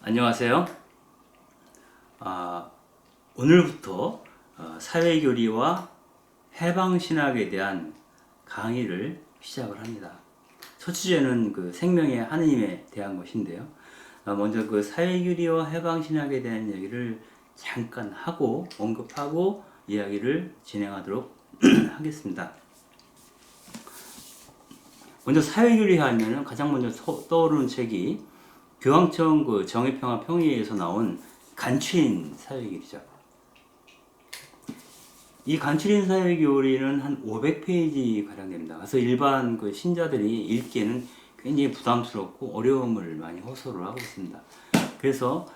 안녕하세요. 오늘부터 사회교리와 해방신학에 대한 강의를 시작을 합니다. 첫 주제는 그 생명의 하느님에 대한 것인데요. 먼저 그 사회교리와 해방신학에 대한 얘기를 잠깐 하고 언급하고 이야기를 진행하도록 하겠습니다. 먼저 사회교리 하면은 가장 먼저 떠오르는 책이 교황청 그 정의평화 평의회에서 나온 간추린 사회교리죠. 이 간추린 사회교리는 한 500페이지 가량 됩니다. 그래서 일반 그 신자들이 읽기에는 굉장히 부담스럽고 어려움을 많이 호소를 하고 있습니다. 그래서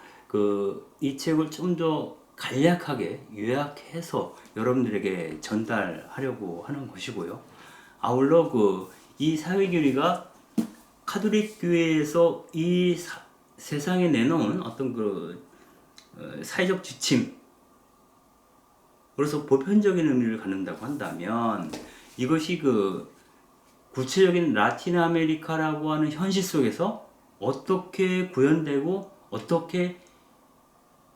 이 책을 좀 더 간략하게 요약해서 여러분들에게 전달하려고 하는 것이고요. 아울러 이 사회교리가 카톨릭 교회에서 이 세상에 내놓은 어떤 사회적 지침, 그래서 보편적인 의미를 갖는다고 한다면 이것이 구체적인 라틴 아메리카라고 하는 현실 속에서 어떻게 구현되고 어떻게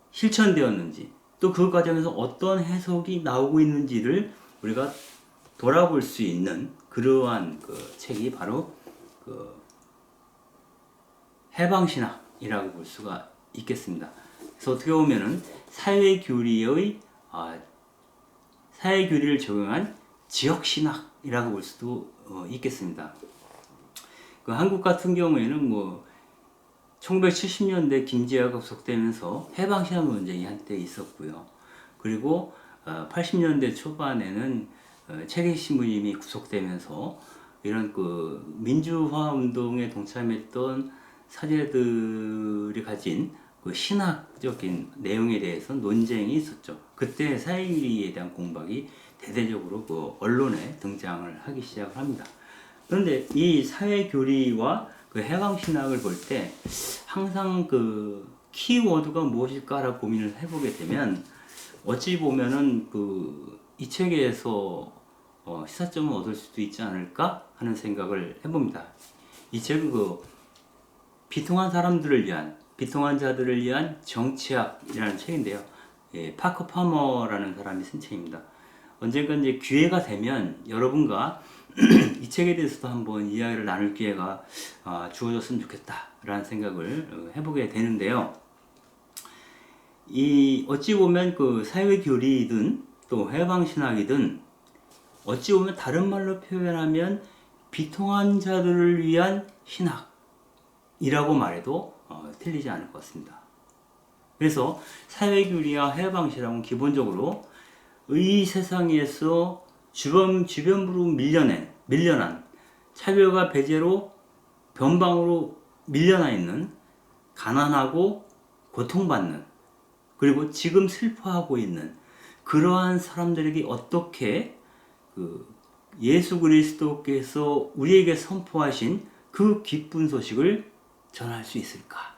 실천되었는지, 또 그 과정에서 어떤 해석이 나오고 있는지를 우리가 돌아볼 수 있는 그러한 책이 바로 해방신학이라고 볼 수가 있겠습니다. 그래서 어떻게 보면은 사회교리를 적용한 지역신학이라고 볼 수도 있겠습니다. 한국 같은 경우에는 1970년대 김제화가 구속되면서 해방신학 논쟁이 한때 있었고요. 그리고 80년대 초반에는 최계신부님이 구속되면서 이런 민주화 운동에 동참했던 사제들이 가진 신학적인 내용에 대해서 논쟁이 있었죠. 그때 사회교리에 대한 공박이 대대적으로 언론에 등장을 하기 시작을 합니다. 그런데 이 사회교리와 해방신학을 볼 때 항상 키워드가 무엇일까라고 고민을 해보게 되면 어찌 보면은 이 책에서 시사점을 얻을 수도 있지 않을까 하는 생각을 해봅니다. 이 책은 비통한 자들을 위한 정치학이라는 책인데요. 파커 파머라는 사람이 쓴 책입니다. 언젠가 이제 기회가 되면 여러분과 이 책에 대해서도 한번 이야기를 나눌 기회가 주어졌으면 좋겠다라는 생각을 해보게 되는데요. 어찌 보면 사회교리든 또 해방신학이든 어찌 보면 다른 말로 표현하면 비통한 자들을 위한 신학이라고 말해도 틀리지 않을 것 같습니다. 그래서 사회교리와 해방신학은 기본적으로 이 세상에서 주변부로 밀려난 차별과 배제로 변방으로 밀려나 있는 가난하고 고통받는, 그리고 지금 슬퍼하고 있는 그러한 사람들에게 어떻게 예수 그리스도께서 우리에게 선포하신 그 기쁜 소식을 전할 수 있을까?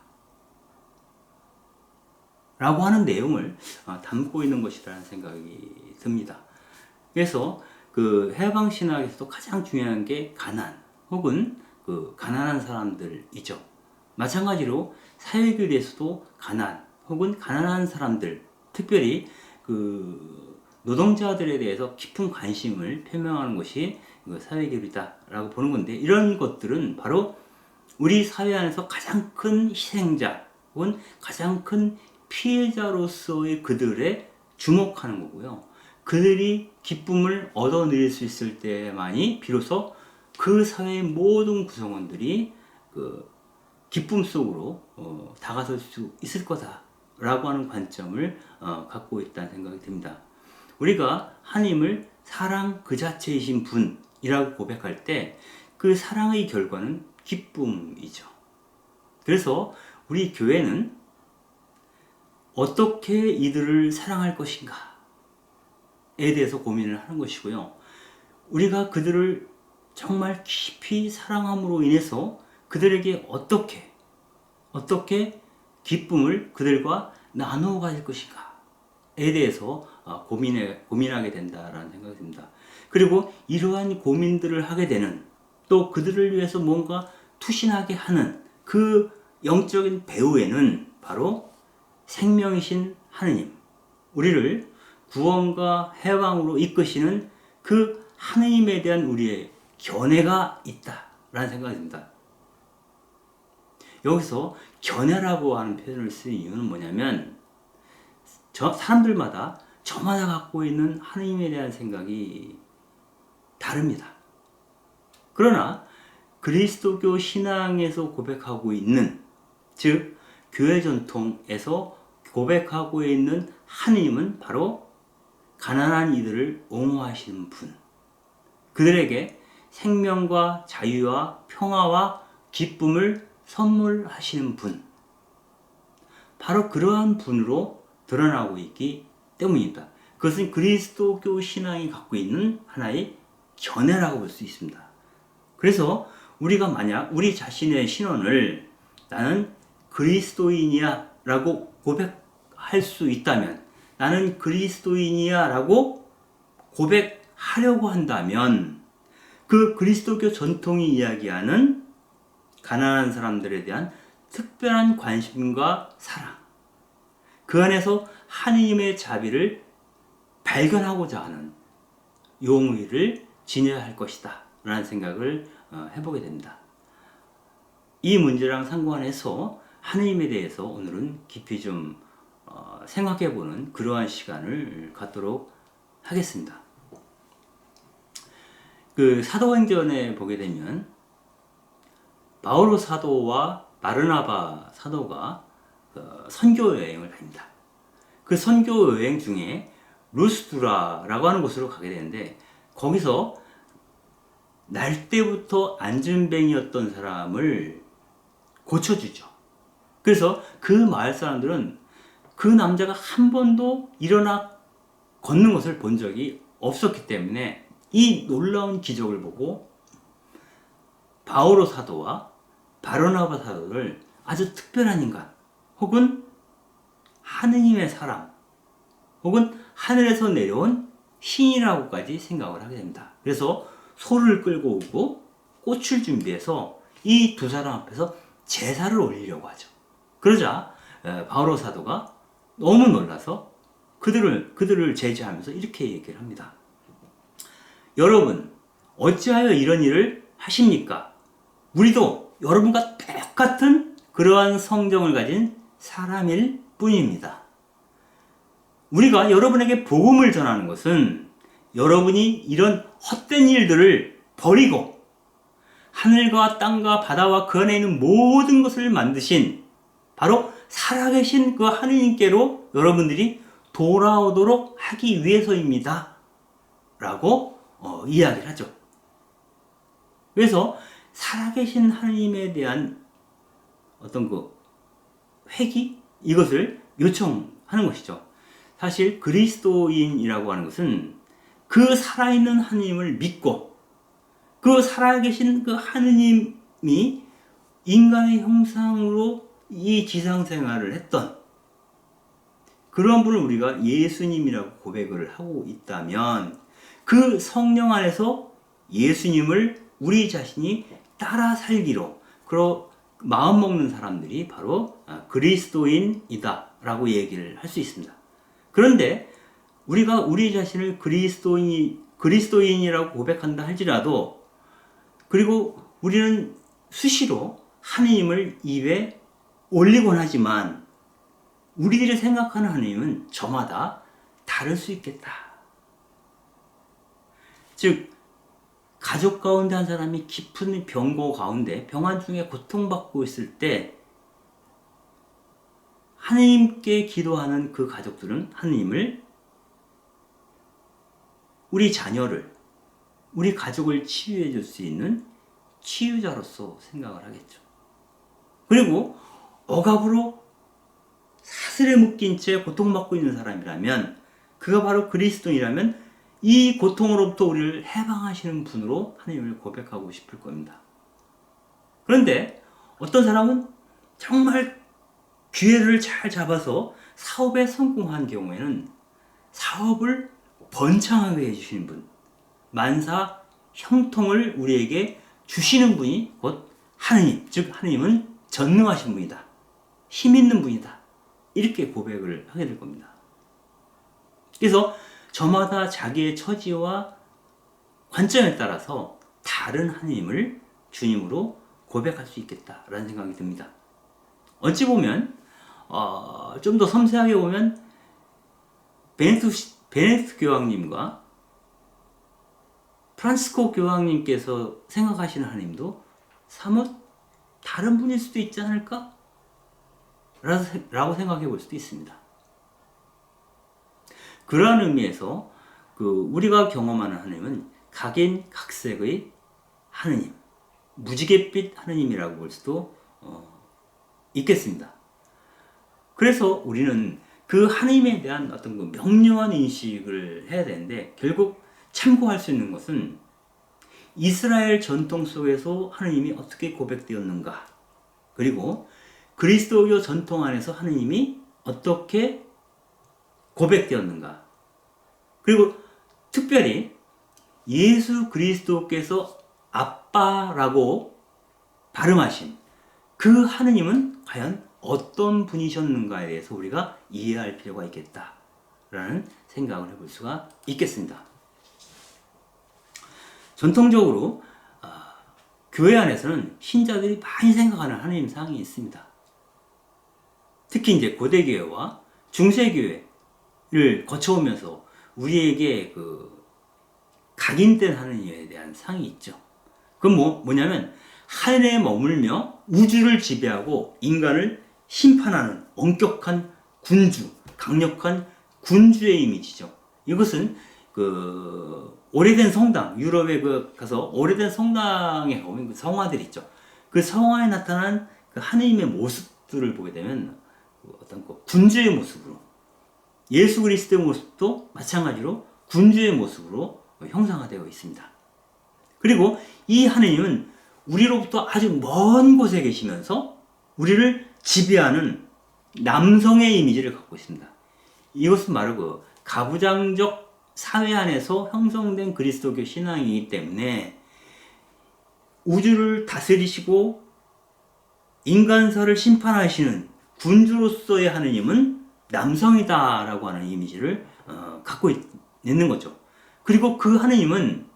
라고 하는 내용을 담고 있는 것이라는 생각이 듭니다. 그래서 해방신학에서도 가장 중요한 게 가난 혹은 가난한 사람들이죠. 마찬가지로 사회교리에서도 가난 혹은 가난한 사람들, 특별히 노동자들에 대해서 깊은 관심을 표명하는 것이 사회교리다라고 보는 건데, 이런 것들은 바로 우리 사회 안에서 가장 큰 희생자 혹은 가장 큰 피해자로서의 그들에 주목하는 거고요. 그들이 기쁨을 얻어 누릴 수 있을 때만이 비로소 그 사회의 모든 구성원들이 기쁨 속으로 다가설 수 있을 거다라고 하는 관점을 갖고 있다는 생각이 듭니다. 우리가 하나님을 사랑 그 자체이신 분이라고 고백할 때 그 사랑의 결과는 기쁨이죠. 그래서 우리 교회는 어떻게 이들을 사랑할 것인가에 대해서 고민을 하는 것이고요. 우리가 그들을 정말 깊이 사랑함으로 인해서 그들에게 어떻게 기쁨을 그들과 나누어 가질 것인가에 대해서 고민하게 된다라는 생각이 듭니다. 그리고 이러한 고민들을 하게 되는, 또 그들을 위해서 뭔가 투신하게 하는 그 영적인 배후에는 바로 생명이신 하느님, 우리를 구원과 해방으로 이끄시는 그 하느님에 대한 우리의 견해가 있다라는 생각이 듭니다. 여기서 견해라고 하는 표현을 쓴 이유는 뭐냐면 사람들마다 저마다 갖고 있는 하느님에 대한 생각이 다릅니다. 그러나 그리스도교 신앙에서 고백하고 있는, 즉 교회 전통에서 고백하고 있는 하느님은 바로 가난한 이들을 옹호하시는 분, 그들에게 생명과 자유와 평화와 기쁨을 선물하시는 분, 바로 그러한 분으로 드러나고 있기 때문입니다. 그것은 그리스도교 신앙이 갖고 있는 하나의 견해라고 볼 수 있습니다. 그래서 우리가 만약 우리 자신의 신원을 나는 그리스도인이야 라고 고백할 수 있다면, 나는 그리스도인이야 라고 고백하려고 한다면, 그 그리스도교 전통이 이야기하는 가난한 사람들에 대한 특별한 관심과 사랑, 그 안에서 하느님의 자비를 발견하고자 하는 용의를 지녀야 할 것이다 라는 생각을 해보게 됩니다. 이 문제랑 상관해서 하느님에 대해서 오늘은 깊이 좀 생각해보는 그러한 시간을 갖도록 하겠습니다. 그 사도행전에 보게 되면 바오로 사도와 바르나바 사도가 선교 여행을 합니다. 그 선교 여행 중에 루스드라라고 하는 곳으로 가게 되는데, 거기서 날 때부터 안진뱅이였던 사람을 고쳐주죠. 그래서 그 마을 사람들은 그 남자가 한 번도 일어나 걷는 것을 본 적이 없었기 때문에 이 놀라운 기적을 보고 바오로 사도와 바르나바 사도를 아주 특별한 인간, 혹은 하느님의 사람, 혹은 하늘에서 내려온 신이라고까지 생각을 하게 됩니다. 그래서 소를 끌고 오고 꽃을 준비해서 이 두 사람 앞에서 제사를 올리려고 하죠. 그러자 바오로 사도가 너무 놀라서 그들을 제지하면서 이렇게 얘기를 합니다. 여러분, 어찌하여 이런 일을 하십니까? 우리도 여러분과 똑같은 그러한 성정을 가진 사람일 뿐입니다. 우리가 여러분에게 복음을 전하는 것은 여러분이 이런 헛된 일들을 버리고 하늘과 땅과 바다와 그 안에 있는 모든 것을 만드신 바로 살아계신 그 하느님께로 여러분들이 돌아오도록 하기 위해서입니다 라고 이야기를 하죠. 그래서 살아계신 하느님에 대한 어떤 그 회귀, 이것을 요청하는 것이죠. 사실 그리스도인이라고 하는 것은 그 살아있는 하느님을 믿고 그 살아계신 그 하느님이 인간의 형상으로 이 지상생활을 했던 그런 분을 우리가 예수님이라고 고백을 하고 있다면, 그 성령 안에서 예수님을 우리 자신이 따라 살기로 마음 먹는 사람들이 바로 그리스도인이다 라고 얘기를 할 수 있습니다. 그런데 우리가 우리 자신을 그리스도인이라고 고백한다 할지라도, 그리고 우리는 수시로 하느님을 입에 올리곤 하지만 우리들이 생각하는 하느님은 저마다 다를 수 있겠다. 즉 가족 가운데 한 사람이 깊은 병고 가운데 병환 중에 고통받고 있을 때 하느님께 기도하는 그 가족들은 하느님을 우리 자녀를, 우리 가족을 치유해 줄 수 있는 치유자로서 생각을 하겠죠. 그리고 억압으로 사슬에 묶인 채 고통받고 있는 사람이라면, 그가 바로 그리스도인이라면 이 고통으로부터 우리를 해방하시는 분으로 하나님을 고백하고 싶을 겁니다. 그런데 어떤 사람은 정말 기회를 잘 잡아서 사업에 성공한 경우에는 사업을 번창하게 해주시는 분, 만사 형통을 우리에게 주시는 분이 곧 하느님, 즉 하느님은 전능하신 분이다 힘 있는 분이다. 이렇게 고백을 하게 될 겁니다. 그래서 저마다 자기의 처지와 관점에 따라서 다른 하나님을 주님으로 고백할 수 있겠다라는 생각이 듭니다. 어찌 보면 좀 더 섬세하게 보면 베네딕트 교황님과 프란시스코 교황님께서 생각하시는 하나님도 사뭇 다른 분일 수도 있지 않을까? 라고 생각해 볼 수도 있습니다. 그러한 의미에서 우리가 경험하는 하나님은 각인각색의 하나님, 무지갯빛 하나님이라고 볼 수도 있겠습니다. 그래서 우리는 그 하나님에 대한 어떤 그 명료한 인식을 해야 되는데, 결국 참고할 수 있는 것은 이스라엘 전통 속에서 하나님이 어떻게 고백되었는가, 그리고 그리스도교 전통 안에서 하나님이 어떻게 고백되었는가, 그리고 특별히 예수 그리스도께서 아빠라고 발음하신 그 하나님은 과연 어떤 분이셨는가에 대해서 우리가 이해할 필요가 있겠다라는 생각을 해볼 수가 있겠습니다. 전통적으로 교회 안에서는 신자들이 많이 생각하는 하나님 상이 있습니다. 특히 이제 고대교회와 중세교회를 거쳐오면서 우리에게 각인된 하나님에 대한 상이 있죠. 그건 뭐냐면 하늘에 머물며 우주를 지배하고 인간을 심판하는 엄격한 군주, 강력한 군주의 이미지죠. 이것은 오래된 성당, 유럽에 가서 오래된 성당에 가보면 성화들 있죠. 그 성화에 나타난 하나님의 모습들을 보게 되면 어떤 군주의 모습으로, 예수 그리스도의 모습도 마찬가지로 군주의 모습으로 형상화되어 있습니다. 그리고 이 하나님은 우리로부터 아주 먼 곳에 계시면서 우리를 지배하는 남성의 이미지를 갖고 있습니다. 이것은 바로 가부장적 사회 안에서 형성된 그리스도교 신앙이기 때문에 우주를 다스리시고 인간사를 심판하시는 군주로서의 하느님은 남성이다라고 하는 이미지를 갖고 있는 거죠. 그리고 그 하느님은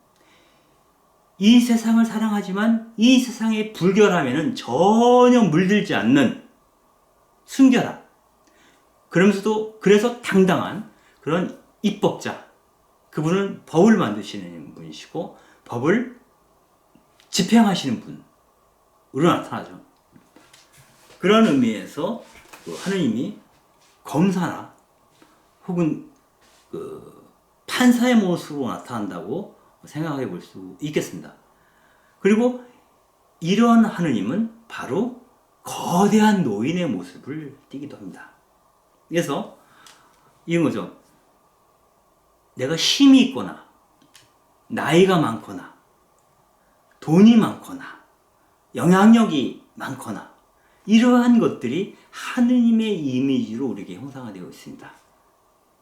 이 세상을 사랑하지만 이 세상의 불결함에는 전혀 물들지 않는 순결함, 그래서 당당한 그런 입법자, 그분은 법을 만드시는 분이시고 법을 집행하시는 분으로 나타나죠. 그런 의미에서 하느님이 검사나 혹은 판사의 모습으로 나타난다고 생각해 볼 수 있겠습니다. 그리고 이러한 하느님은 바로 거대한 노인의 모습을 띠기도 합니다. 그래서 이런 거죠. 내가 힘이 있거나 나이가 많거나 돈이 많거나 영향력이 많거나 이러한 것들이 하느님의 이미지로 우리에게 형상화되어 있습니다.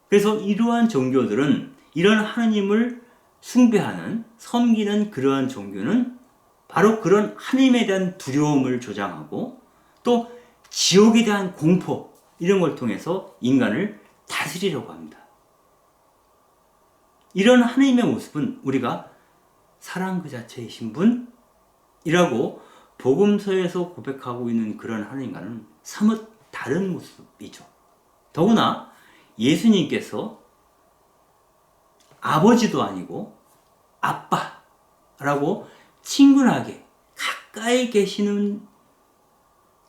그래서 이러한 종교들은 이런 하느님을 숭배하는, 섬기는 그러한 종교는 바로 그런 하느님에 대한 두려움을 조장하고 또 지옥에 대한 공포, 이런 걸 통해서 인간을 다스리려고 합니다. 이런 하느님의 모습은 우리가 사랑 그 자체이신 분이라고 복음서에서 고백하고 있는 그런 하느님과는 사뭇 다른 모습이죠. 더구나 예수님께서 아버지도 아니고 아빠라고 친근하게 가까이 계시는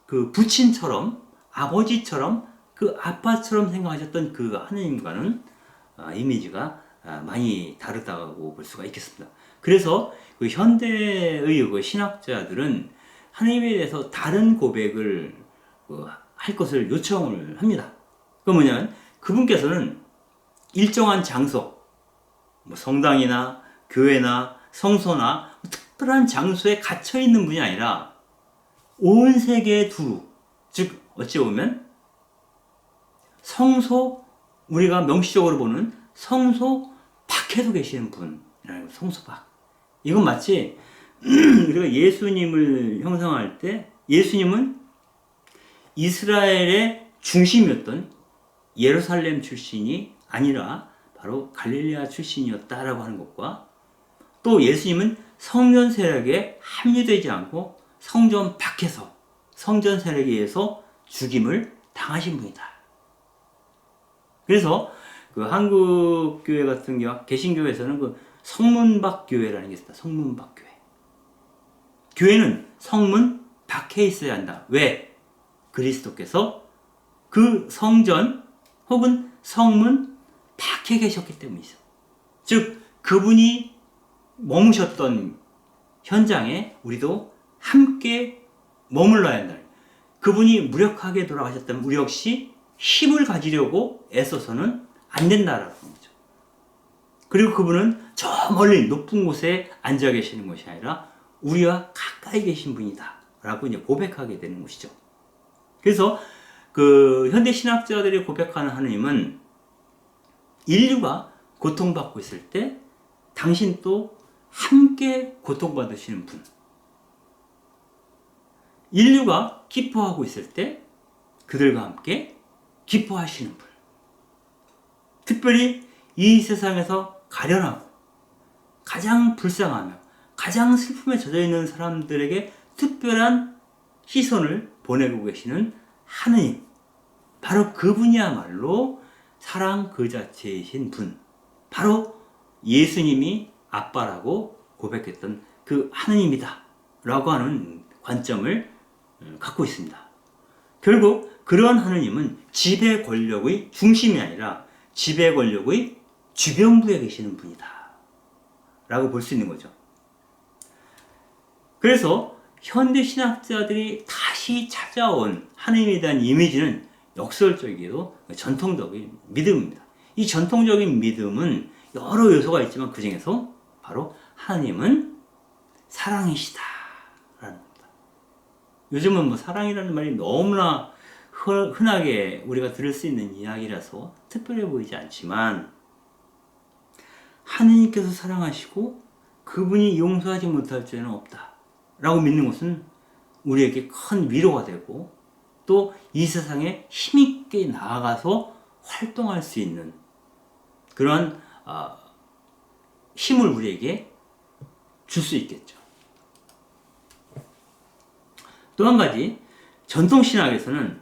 그 부친처럼, 아버지처럼, 그 아빠처럼 생각하셨던 그 하느님과는 이미지가 많이 다르다고 볼 수가 있겠습니다. 그래서 현대의 신학자들은 하느님에 대해서 다른 고백을 할 것을 요청을 합니다. 그 뭐냐면 그분께서는 일정한 장소, 성당이나 교회나 성소나 특별한 장소에 갇혀 있는 분이 아니라 온 세계에 두루, 즉 어찌 보면 성소, 우리가 명시적으로 보는 성소 밖에도 계시는 분이라는, 성소 밖. 이건 마치 우리가 예수님을 형상할 때 예수님은 이스라엘의 중심이었던 예루살렘 출신이 아니라 바로 갈릴레아 출신이었다라고 하는 것과, 또 예수님은 성전 세력에 합류되지 않고 성전 밖에서 성전 세력에 의해서 죽임을 당하신 분이다. 그래서 그 한국 교회 같은 경우, 개신교에서는 그 성문 밖 교회라는 게 있습니다. 성문 밖 교회. 교회는 성문 밖에 있어야 한다. 왜? 그리스도께서 그 성전 혹은 성문 밖에 계셨기 때문이죠. 즉 그분이 머무셨던 현장에 우리도 함께 머물러야 한다. 그분이 무력하게 돌아가셨다면 우리 역시 힘을 가지려고 애써서는 안 된다라는 거죠. 그리고 그분은 저 멀리 높은 곳에 앉아 계시는 것이 아니라 우리와 가까이 계신 분이다 라고 이제 고백하게 되는 것이죠. 그래서 그 현대 신학자들이 고백하는 하느님은 인류가 고통받고 있을 때 당신 또 함께 고통받으시는 분, 인류가 기뻐하고 있을 때 그들과 함께 기뻐하시는 분, 특별히 이 세상에서 가련하고 가장 불쌍하며 가장 슬픔에 젖어있는 사람들에게 특별한 시선을 보내고 계시는 하느님, 바로 그분이야말로 사랑 그 자체이신 분, 바로 예수님이 아빠라고 고백했던 그 하느님이다 라고 하는 관점을 갖고 있습니다. 결국 그러한 하느님은 지배 권력의 중심이 아니라 지배 권력의 주변부에 계시는 분이다 라고 볼 수 있는 거죠. 그래서 현대 신학자들이 다시 찾아온 하느님에 대한 이미지는 역설적이고 전통적인 믿음입니다. 이 전통적인 믿음은 여러 요소가 있지만 그 중에서 바로 하느님은 사랑이시다 라는 겁니다. 요즘은 뭐 사랑이라는 말이 너무나 흔하게 우리가 들을 수 있는 이야기라서 특별해 보이지 않지만, 하느님께서 사랑하시고 그분이 용서하지 못할 죄는 없다 라고 믿는 것은 우리에게 큰 위로가 되고, 또 이 세상에 힘있게 나아가서 활동할 수 있는 그런 힘을 우리에게 줄 수 있겠죠. 또 한 가지, 전통신학에서는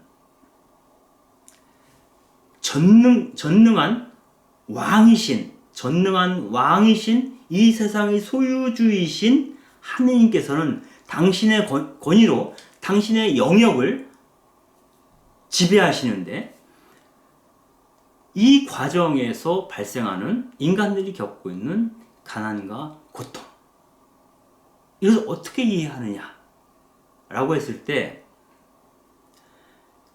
전능한 왕이신 이 세상의 소유주이신 하느님께서는 당신의 권위로 당신의 영역을 지배하시는데, 이 과정에서 발생하는 인간들이 겪고 있는 가난과 고통, 이것을 어떻게 이해하느냐 라고 했을 때,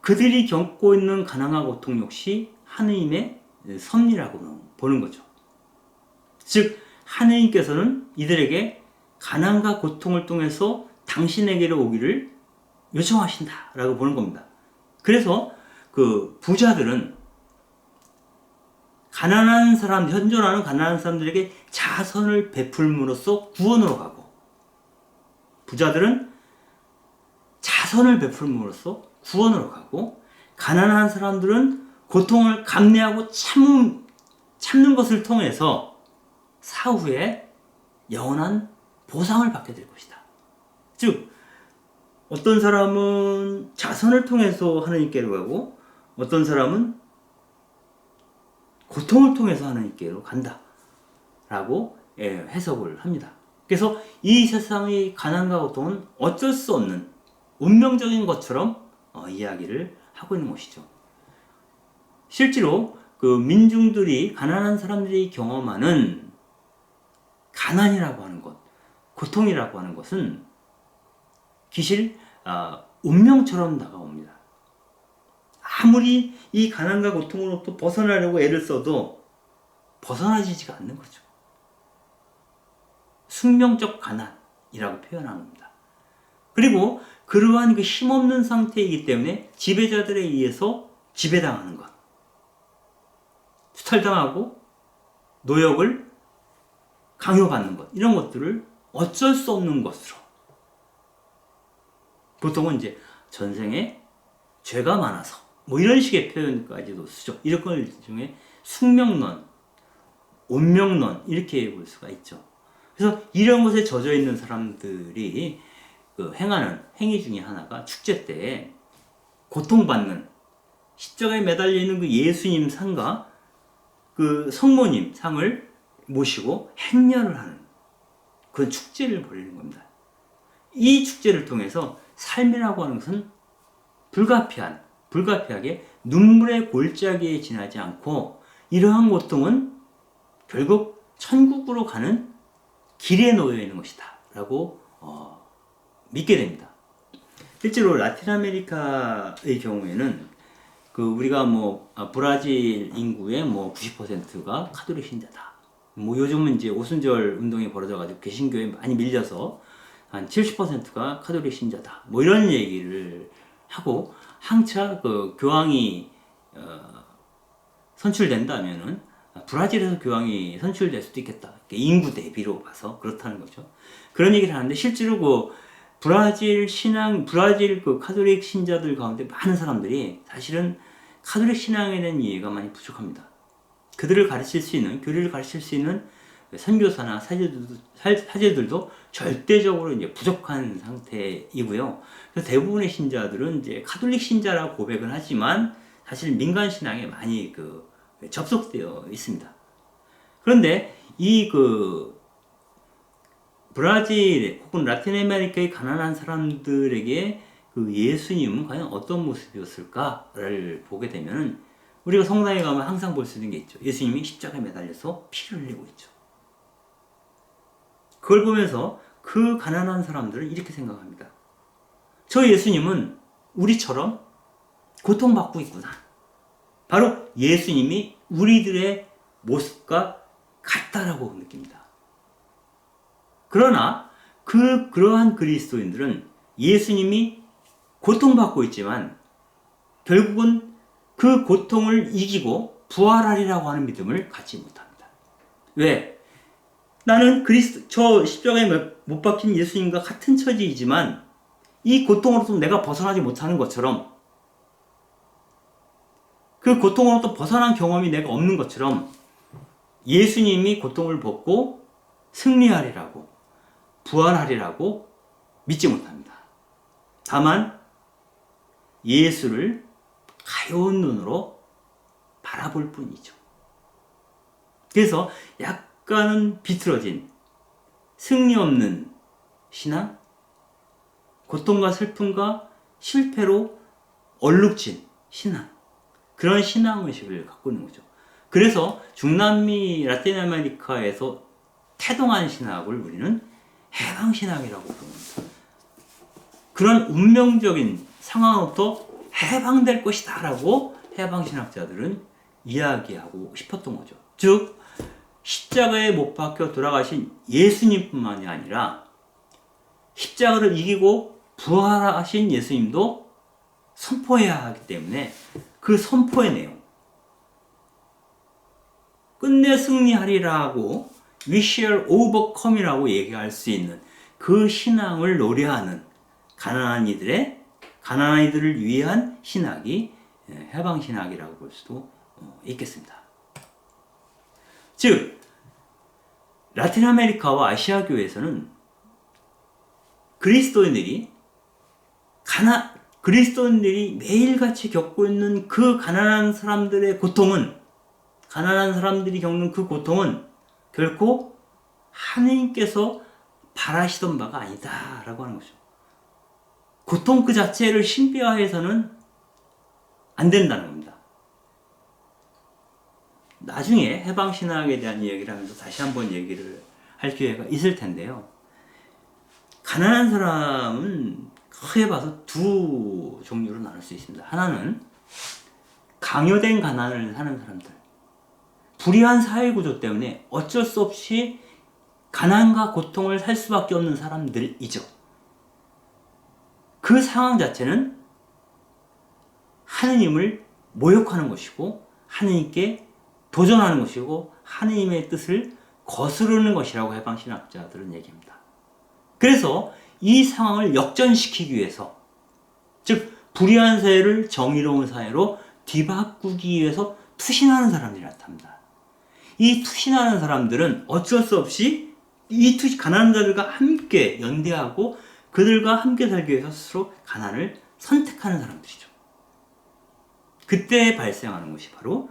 그들이 겪고 있는 가난과 고통 역시 하느님의 섭리라고 보는 거죠. 즉 하느님께서는 이들에게 가난과 고통을 통해서 당신에게로 오기를 요청하신다 라고 보는 겁니다. 그래서 그 부자들은 가난한 사람, 현존하는 가난한 사람들에게 자선을 베풀므로써 구원으로 가고, 부자들은 자선을 베풀므로써 구원으로 가고, 가난한 사람들은 고통을 감내하고 참는 것을 통해서 사후에 영원한 보상을 받게 될 것이다. 즉 어떤 사람은 자선을 통해서 하나님께로 가고, 어떤 사람은 고통을 통해서 하나님께로 간다 라고 해석을 합니다. 그래서 이 세상의 가난과 고통은 어쩔 수 없는 운명적인 것처럼 이야기를 하고 있는 것이죠. 실제로 그 민중들이, 가난한 사람들이 경험하는 가난이라고 하는 것, 고통이라고 하는 것은 기실 운명처럼 다가옵니다. 아무리 이 가난과 고통으로부터 벗어나려고 애를 써도 벗어나지가 않는 거죠. 숙명적 가난이라고 표현하는 겁니다. 그리고 그러한 그 힘없는 상태이기 때문에 지배자들에 의해서 지배당하는 것, 수탈당하고 노역을 강요받는 것, 이런 것들을 어쩔 수 없는 것으로, 보통은 이제 전생에 죄가 많아서 뭐 이런 식의 표현까지도 쓰죠. 이런 걸 중에 숙명론, 운명론 이렇게 볼 수가 있죠. 그래서 이런 것에 젖어 있는 사람들이 그 행하는 행위 중에 하나가 축제 때 고통받는 십자가에 매달려 있는 그 예수님 상과 그 성모님 상을 모시고 행렬을 하는 그 축제를 벌이는 겁니다. 이 축제를 통해서 삶이라고 하는 것은 불가피하게 눈물의 골짜기에 지나지 않고 이러한 고통은 결국 천국으로 가는 길에 놓여 있는 것이다 라고 믿게 됩니다. 실제로 라틴 아메리카의 경우에는 그 우리가 뭐 브라질 인구의 뭐 90%가 카톨릭 신자다. 뭐 요즘은 이제 오순절 운동이 벌어져가지고 개신교에 많이 밀려서 한 70%가 카톨릭 신자다. 뭐 이런 얘기를 하고 항차 그 교황이 선출된다면은 브라질에서 교황이 선출될 수도 있겠다. 인구 대비로 봐서 그렇다는 거죠. 그런 얘기를 하는데 실제로 그 브라질 그 카톨릭 신자들 가운데 많은 사람들이 사실은 카톨릭 신앙에 대한 이해가 많이 부족합니다. 그들을 가르칠 수 있는, 교리를 가르칠 수 있는 선교사나 사제들도 절대적으로 이제 부족한 상태이고요. 그래서 대부분의 신자들은 이제 카톨릭 신자라고 고백은 하지만 사실 민간 신앙에 많이 접속되어 있습니다. 그런데 이 브라질 혹은 라틴 아메리카의 가난한 사람들에게 그 예수님은 과연 어떤 모습이었을까를 보게 되면 우리가 성당에 가면 항상 볼 수 있는 게 있죠. 예수님이 십자가에 매달려서 피를 흘리고 있죠. 그걸 보면서 그 가난한 사람들은 이렇게 생각합니다. 저 예수님은 우리처럼 고통받고 있구나. 바로 예수님이 우리들의 모습과 같다라고 느낍니다. 그러나 그러한 그리스도인들은 예수님이 고통받고 있지만 결국은 그 고통을 이기고 부활하리라고 하는 믿음을 갖지 못합니다. 왜? 나는 저 십자가에 못 박힌 예수님과 같은 처지이지만 이 고통으로부터 내가 벗어나지 못하는 것처럼 그 고통으로부터 벗어난 경험이 내가 없는 것처럼 예수님이 고통을 벗고 승리하리라고 부활하리라고 믿지 못합니다. 다만 예수를 가여운 눈으로 바라볼 뿐이죠. 그래서 약간은 비틀어진 승리 없는 신앙, 고통과 슬픔과 실패로 얼룩진 신앙, 그런 신앙의식을 갖고 있는 거죠. 그래서 중남미 라틴 아메리카에서 태동한 신학을 우리는 해방신학이라고 부릅니다. 그런 운명적인 상황으로부터 해방될 것이다 라고 해방신학자들은 이야기하고 싶었던 거죠. 즉 십자가에 못 박혀 돌아가신 예수님뿐만이 아니라 십자가를 이기고 부활하신 예수님도 선포해야 하기 때문에 그 선포의 내용, 끝내 승리하리라고 We shall overcome이라고 얘기할 수 있는 그 신앙을 노래하는 가난한 이들을 위한 신학이 해방신학이라고 볼 수도 있겠습니다. 즉 라틴 아메리카와 아시아 교회에서는 그리스도인들이 매일같이 겪고 있는 그 가난한 사람들의 고통은, 가난한 사람들이 겪는 그 고통은 결코 하느님께서 바라시던 바가 아니다 라고 하는 거죠. 고통 그 자체를 신비화해서는 안 된다는 겁니다. 나중에 해방신학에 대한 이야기를 하면서 다시 한번 얘기를 할 기회가 있을 텐데요. 가난한 사람은 크게 봐서 두 종류로 나눌 수 있습니다. 하나는 강요된 가난을 사는 사람들, 불의한 사회구조 때문에 어쩔 수 없이 가난과 고통을 살 수밖에 없는 사람들이죠. 그 상황 자체는 하느님을 모욕하는 것이고 하느님께 도전하는 것이고 하느님의 뜻을 거스르는 것이라고 해방신학자들은 얘기합니다. 그래서 이 상황을 역전시키기 위해서, 즉 불의한 사회를 정의로운 사회로 뒤바꾸기 위해서 투신하는 사람들이 나타납니다. 이 투신하는 사람들은 어쩔 수 없이 가난한 자들과 함께 연대하고 그들과 함께 살기 위해서 스스로 가난을 선택하는 사람들이죠. 그때 발생하는 것이 바로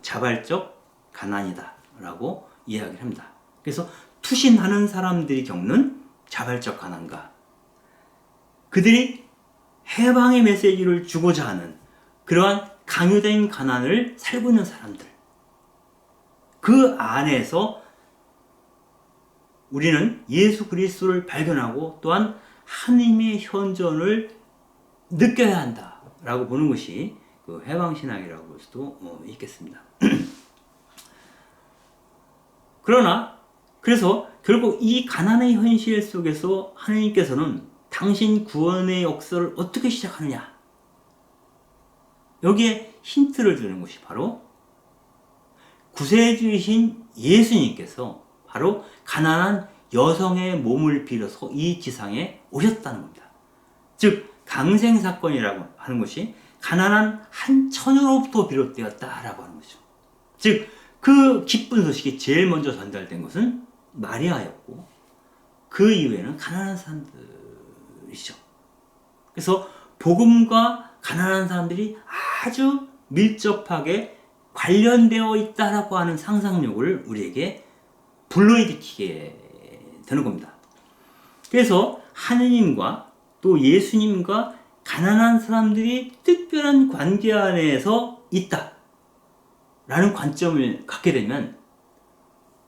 자발적 가난이다 라고 이야기를 합니다. 그래서 투신하는 사람들이 겪는 자발적 가난과 그들이 해방의 메시지를 주고자 하는 그러한 강요된 가난을 살고 있는 사람들, 그 안에서 우리는 예수 그리스도를 발견하고 또한 하나님의 현존을 느껴야 한다라고 보는 것이 그 해방신앙이라고 볼 수도 있겠습니다. 그래서 결국 이 가난의 현실 속에서 하나님께서는 당신 구원의 역사를 어떻게 시작하느냐, 여기에 힌트를 주는 것이 바로 구세주이신 예수님께서 바로 가난한 여성의 몸을 빌어서 이 지상에 오셨다는 겁니다. 즉 강생사건이라고 하는 것이 가난한 한 처녀로부터 비롯되었다라고 하는 것이죠. 즉 그 기쁜 소식이 제일 먼저 전달된 것은 마리아였고 그 이후에는 가난한 사람들이죠. 그래서 복음과 가난한 사람들이 아주 밀접하게 관련되어 있다라고 하는 상상력을 우리에게 불러일으키게 되는 겁니다. 그래서 하느님과 또 예수님과 가난한 사람들이 특별한 관계 안에서 있다 라는 관점을 갖게 되면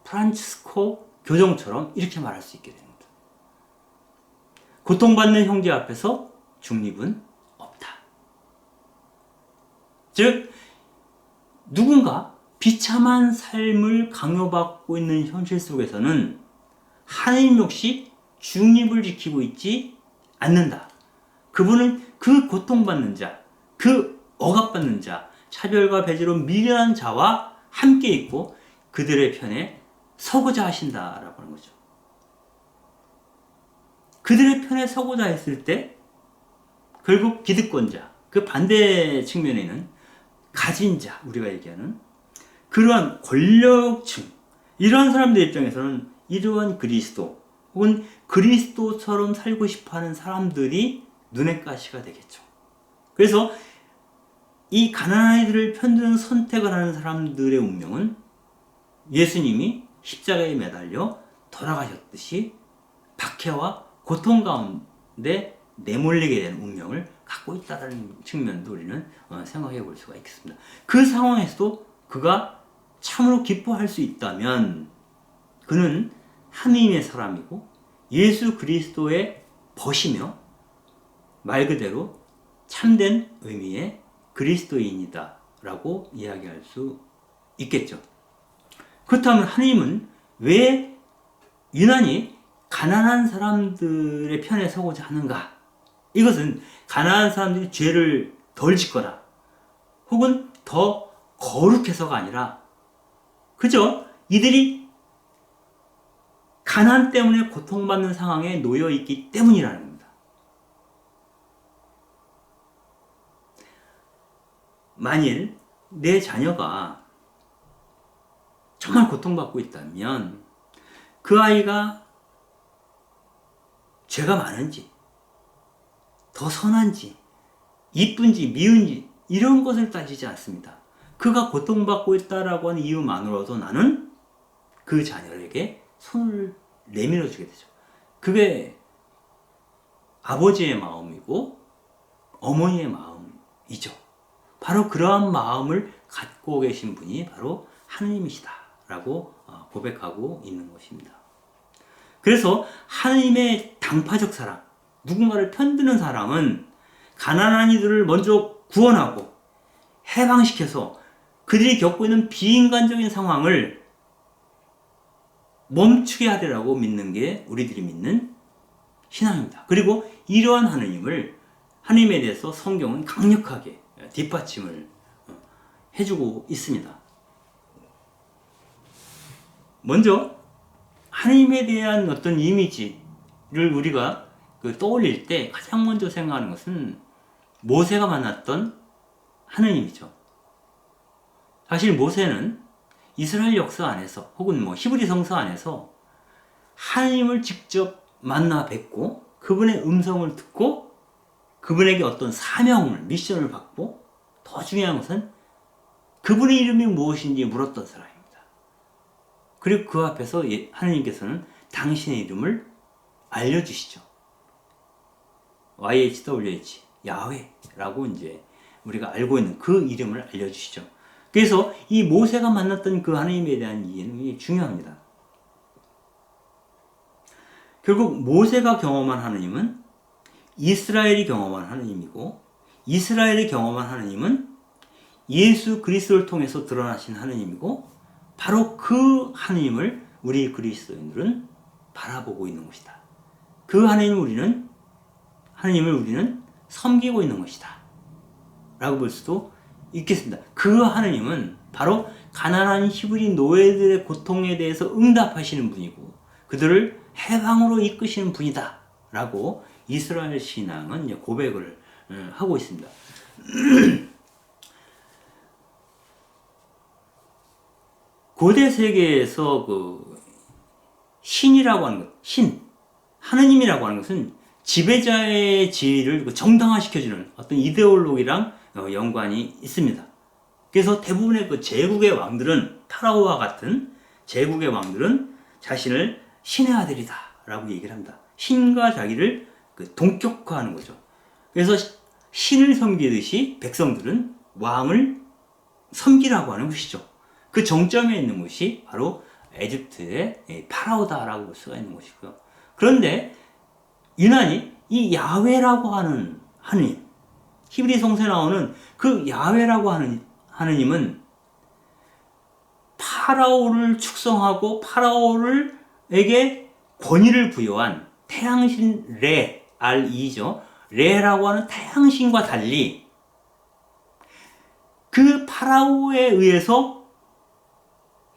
프란치스코 교정처럼 이렇게 말할 수 있게 됩니다. 고통받는 형제 앞에서 중립은 없다. 즉 누군가 비참한 삶을 강요받고 있는 현실 속에서는 하나님 역시 중립을 지키고 있지 않는다. 그분은 그 고통받는 자, 그 억압받는 자, 차별과 배제로 미련한 자와 함께 있고 그들의 편에 서고자 하신다라고 하는 거죠. 그들의 편에 서고자 했을 때 결국 기득권자, 그 반대 측면에는 가진 자, 우리가 얘기하는 그러한 권력층, 이러한 사람들 입장에서는 이러한 그리스도 혹은 그리스도처럼 살고 싶어하는 사람들이 눈의 가시가 되겠죠. 그래서 이 가난한 이들을 편드는 선택을 하는 사람들의 운명은 예수님이 십자가에 매달려 돌아가셨듯이 박해와 고통 가운데 내몰리게 되는 운명을 갖고 있다는 측면도 우리는 생각해 볼 수가 있겠습니다. 그 상황에서도 그가 참으로 기뻐할 수 있다면 그는 하느님의 사람이고 예수 그리스도의 벗이며 말 그대로 참된 의미의 그리스도인이다 라고 이야기할 수 있겠죠. 그렇다면 하느님은 왜 유난히 가난한 사람들의 편에 서고자 하는가? 이것은 가난한 사람들이 죄를 덜 짓거나 혹은 더 거룩해서가 아니라 그저 이들이 가난 때문에 고통받는 상황에 놓여 있기 때문이라는 겁니다. 만일 내 자녀가 정말 고통받고 있다면 그 아이가 죄가 많은지 더 선한지 이쁜지 미운지 이런 것을 따지지 않습니다. 그가 고통받고 있다라고 하는 이유만으로도 나는 그 자녀에게 손을 내밀어 주게 되죠. 그게 아버지의 마음이고 어머니의 마음이죠. 바로 그러한 마음을 갖고 계신 분이 바로 하느님이시다 라고 고백하고 있는 것입니다. 그래서 하느님의 당파적 사랑, 누군가를 편드는 사랑은 가난한 이들을 먼저 구원하고 해방시켜서 그들이 겪고 있는 비인간적인 상황을 멈추게 하리라고 믿는 게 우리들이 믿는 신앙입니다. 그리고 이러한 하느님에 대해서 성경은 강력하게 뒷받침을 해주고 있습니다. 먼저 하나님에 대한 어떤 이미지를 우리가 떠올릴 때 가장 먼저 생각하는 것은 모세가 만났던 하느님이죠. 사실 모세는 이스라엘 역사 안에서 혹은 뭐 히브리 성서 안에서 하느님을 직접 만나 뵙고 그분의 음성을 듣고 그분에게 어떤 사명을, 미션을 받고 더 중요한 것은 그분의 이름이 무엇인지 물었던 사람입니다. 그리고 그 앞에서 하느님께서는 당신의 이름을 알려주시죠. YHWH, 야훼라고 이제 우리가 알고 있는 그 이름을 알려주시죠. 그래서 이 모세가 만났던 그 하나님에 대한 이해는 중요합니다. 결국 모세가 경험한 하나님은 이스라엘이 경험한 하나님이고, 이스라엘이 경험한 하나님은 예수 그리스도를 통해서 드러나신 하나님이고, 바로 그 하나님을 우리 그리스도인들은 바라보고 있는 것이다. 그 하나님을 우리는 섬기고 있는 것이다 라고 볼 수도 있겠습니다. 그 하나님은 바로 가난한 히브리 노예들의 고통에 대해서 응답하시는 분이고 그들을 해방으로 이끄시는 분이다 라고 이스라엘 신앙은 고백을 하고 있습니다. 고대 세계에서 그 신이라고 하는 것, 하느님이라고 하는 것은 지배자의 지위를 정당화시켜주는 어떤 이데올로기랑 연관이 있습니다. 그래서 대부분의 그 제국의 왕들은, 파라오와 같은 제국의 왕들은 자신을 신의 아들이다 라고 얘기를 합니다. 신과 자기를 동격화하는 거죠. 그래서 신을 섬기듯이 백성들은 왕을 섬기라고 하는 것이죠. 그 정점에 있는 것이 바로 에집트의 파라오다라고 볼 수가 있는 것이고요. 그런데 유난히 이 야훼라고 하는 하느님, 히브리 성서에 나오는 그 야훼라고 하는 하느님은 파라오를 축성하고 파라오에게 권위를 부여한 태양신 레, R2죠. 레라고 하는 태양신과 달리 그 파라오에 의해서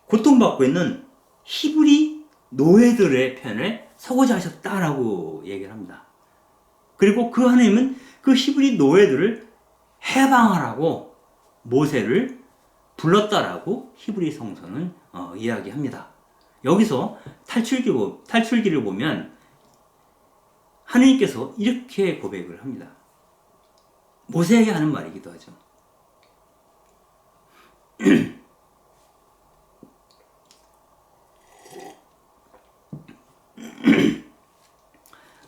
고통받고 있는 히브리 노예들의 편에 서고자 하셨다라고 얘기를 합니다. 그리고 그 하나님은 그 히브리 노예들을 해방하라고 모세를 불렀다라고 히브리 성서는 이야기합니다. 여기서 탈출기를 보면 하느님께서 이렇게 고백을 합니다. 모세에게 하는 말이기도 하죠.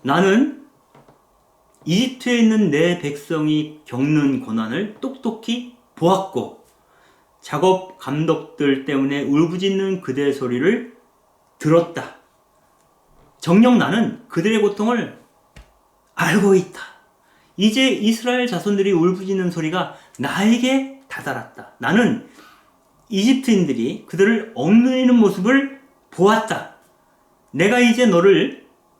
나는 이집트에 있는 내 백성이 겪는 고난을 똑똑히 보았고 작업 감독들 때문에 울부짖는 그들의 소리를 들었다. 정녕 나는 그들의 고통을 알고 있다. 이제 이스라엘 자손들이 울부짖는 소리가 나에게 다다랐다. 나는 이집트인들이 그들을 억누르는 모습을 보았다. 내가 이제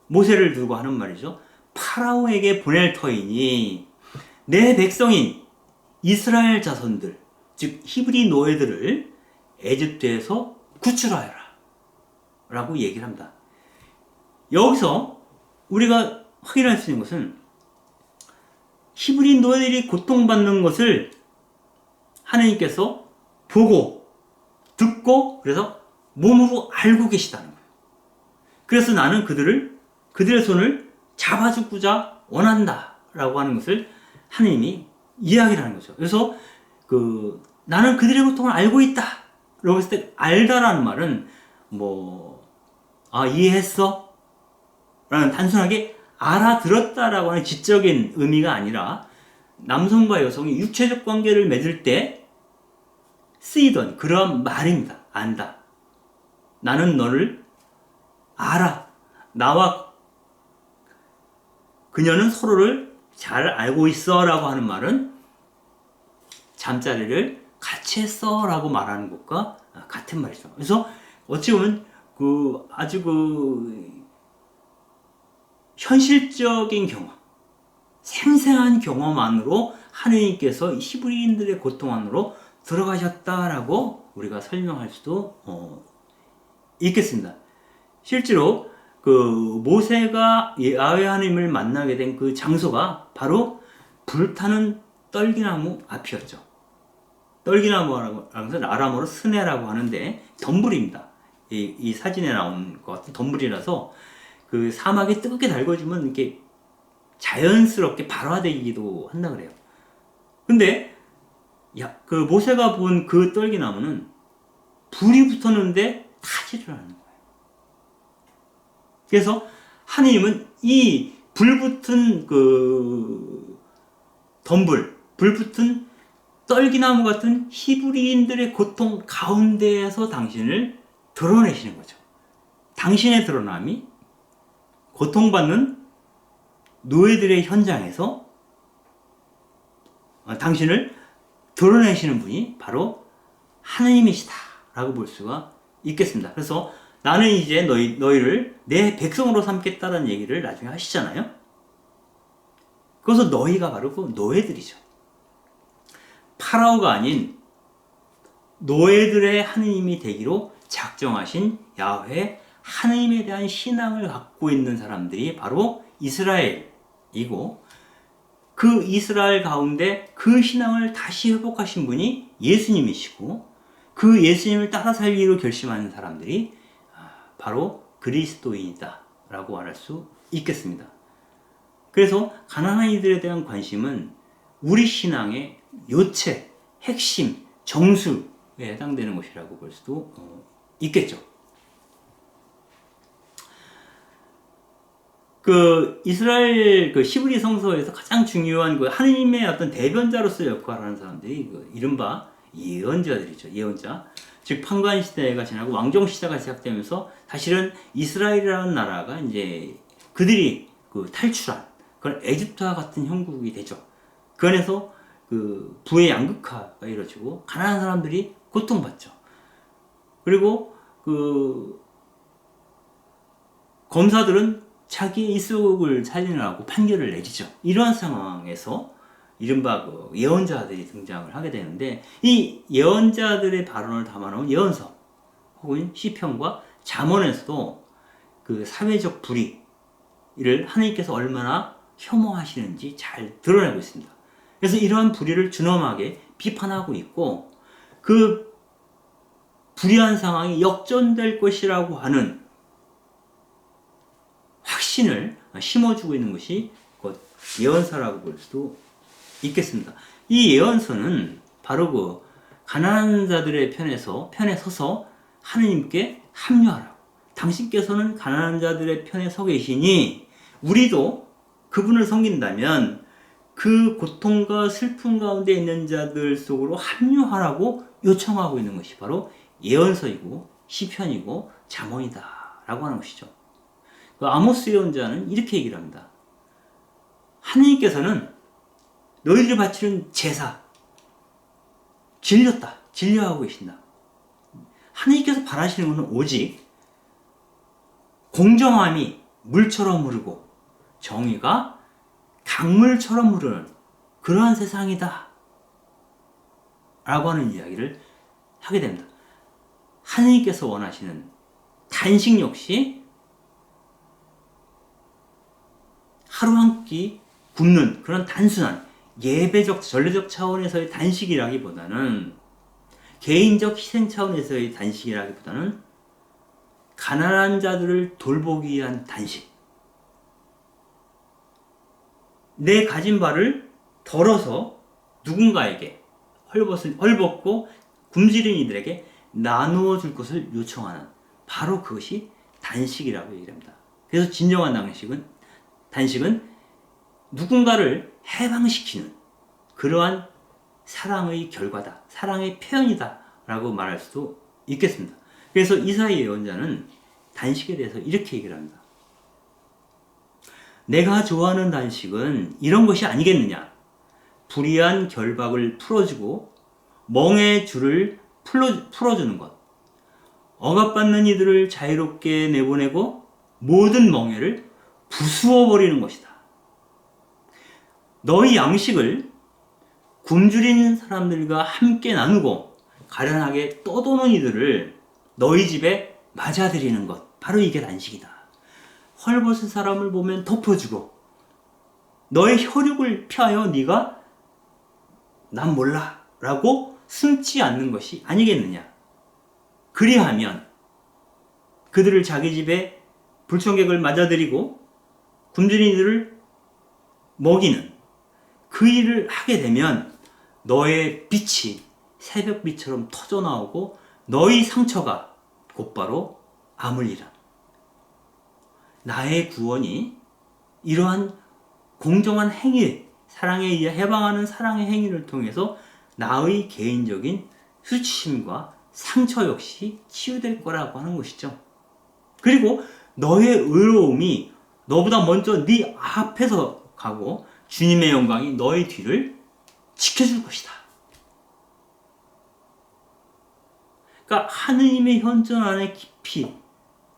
모세를 두고 하는 말이죠. 파라오에게 보낼 터이니 내 백성인 이스라엘 자손들, 즉 히브리 노예들을 에집트에서 구출하여라 라고 얘기를 합니다. 여기서 우리가 확인할 수 있는 것은 히브리 노예들이 고통받는 것을 하나님께서 보고 듣고 그래서 몸으로 알고 계시다는 거예요. 그래서 나는 그들의 손을 잡아주고자 원한다 라고 하는 것을 하나님이 이야기를 하는 거죠. 그래서 나는 그들의 고통을 알고 있다 라고 했을 때 알다라는 말은 이해했어? 라는 단순하게 알아들었다라고 하는 지적인 의미가 아니라 남성과 여성이 육체적 관계를 맺을 때 쓰이던 그런 말입니다. 안다. 나는 너를 알아. 나와 그녀는 서로를 잘 알고 있어 라고 하는 말은 잠자리를 같이 했어 라고 말하는 것과 같은 말이죠. 그래서 어찌 보면 아주 현실적인 경험, 생생한 경험 안으로 하느님께서 히브리인들의 고통 안으로 들어가셨다라고 우리가 설명할 수도 있겠습니다. 실제로 모세가 야훼 하나님을 만나게 된 그 장소가 바로 불타는 떨기나무 앞이었죠. 떨기나무라고 하는 것은 아람어로 스네라고 하는데 덤불입니다. 이 사진에 나온 것 같은 덤불이라서 그 사막에 뜨겁게 달궈지면 이렇게 자연스럽게 발화되기도 한다 그래요. 근데 그 모세가 본 그 떨기나무는 불이 붙었는데 타지를 않는 거예요. 그래서 하나님은 이 불붙은 그 덤불, 불붙은 떨기나무 같은 히브리인들의 고통 가운데에서 당신을 드러내시는 거죠. 당신의 드러남이 고통받는 노예들의 현장에서 당신을 드러내시는 분이 바로 하느님이시다라고 볼 수가 있겠습니다. 그래서 나는 이제 너희를 내 백성으로 삼겠다는 얘기를 나중에 하시잖아요. 그래서 너희가 바로 그 노예들이죠. 파라오가 아닌 노예들의 하느님이 되기로 작정하신 야훼 하느님에 대한 신앙을 갖고 있는 사람들이 바로 이스라엘이고, 그 이스라엘 가운데 그 신앙을 다시 회복하신 분이 예수님이시고, 그 예수님을 따라 살기로 결심하는 사람들이 바로 그리스도인이다 라고 말할 수 있겠습니다. 그래서 가나안 이들에 대한 관심은 우리 신앙의 요체, 핵심, 정수에 해당되는 것이라고 볼 수도 있겠죠. 그 이스라엘 그 히브리 성서에서 가장 중요한 그 하느님의 어떤 대변자로서 역할하는 사람들이 그 이른바 예언자들이죠. 예언자. 즉 판관 시대가 지나고 왕정 시대가 시작되면서 사실은 이스라엘이라는 나라가 이제 그들이 그 탈출한 그런 에집트와 같은 형국이 되죠. 그 안에서 그 부의 양극화가 이루어지고 가난한 사람들이 고통받죠. 그리고 그 검사들은 자기의 일속을 살리느라고 판결을 내리죠. 이러한 상황에서 이른바 그 예언자들이 등장을 하게 되는데, 이 예언자들의 발언을 담아놓은 예언서 혹은 시편과 잠언에서도 그 사회적 불의를 하나님께서 얼마나 혐오하시는지 잘 드러내고 있습니다. 그래서 이러한 불의를 준엄하게 비판하고 있고, 그 불의한 상황이 역전될 것이라고 하는 확신을 심어주고 있는 것이 곧 예언서라고 볼 수도 있겠습니다. 이 예언서는 바로 그 가난한 자들의 편에 서서 하느님께 합류하라고, 당신께서는 가난한 자들의 편에 서 계시니 우리도 그분을 섬긴다면 그 고통과 슬픔 가운데 있는 자들 속으로 합류하라고 요청하고 있는 것이 바로 예언서이고 시편이고 잠언이다 라고 하는 것이죠. 그 아모스 예언자는 이렇게 얘기를 합니다. 하느님께서는 너희들이 바치는 제사 진료하고 계신다. 하느님께서 바라시는 것은 오직 공정함이 물처럼 흐르고 정의가 강물처럼 흐르는 그러한 세상이다 라고 하는 이야기를 하게 됩니다. 하느님께서 원하시는 단식 역시 하루 한 끼 굶는 그런 단순한 예배적, 전례적 차원에서의 단식이라기보다는, 개인적 희생 차원에서의 단식이라기보다는 가난한 자들을 돌보기 위한 단식. 내 가진 바를 덜어서 누군가에게, 헐벗고 굶주린 이들에게 나누어 줄 것을 요청하는, 바로 그것이 단식이라고 얘기합니다. 그래서 진정한 단식은 누군가를 해방시키는 그러한 사랑의 결과다, 사랑의 표현이다 라고 말할 수도 있겠습니다. 그래서 이사야 예언자는 단식에 대해서 이렇게 얘기를 합니다. 내가 좋아하는 단식은 이런 것이 아니겠느냐. 불의한 결박을 풀어주고 멍의 줄을 풀어주는 것, 억압받는 이들을 자유롭게 내보내고 모든 멍에를 부수어버리는 것이다. 너희 양식을 굶주린 사람들과 함께 나누고 가련하게 떠도는 이들을 너희 집에 맞아들이는 것, 바로 이게 단식이다. 헐벗은 사람을 보면 덮어주고 너의 혈육을 피하여 네가 난 몰라 라고 숨지 않는 것이 아니겠느냐. 그리하면 그들을 자기 집에 불청객을 맞아들이고 굶주린 이들을 먹이는 그 일을 하게 되면 너의 빛이 새벽빛처럼 터져나오고 너의 상처가 곧바로 아물리라. 나의 구원이 이러한 공정한 행위, 사랑에 의해 해방하는 사랑의 행위를 통해서 나의 개인적인 수치심과 상처 역시 치유될 거라고 하는 것이죠. 그리고 너의 의로움이 너보다 먼저 네 앞에서 가고 주님의 영광이 너의 뒤를 지켜줄 것이다. 그러니까 하느님의 현존 안에 깊이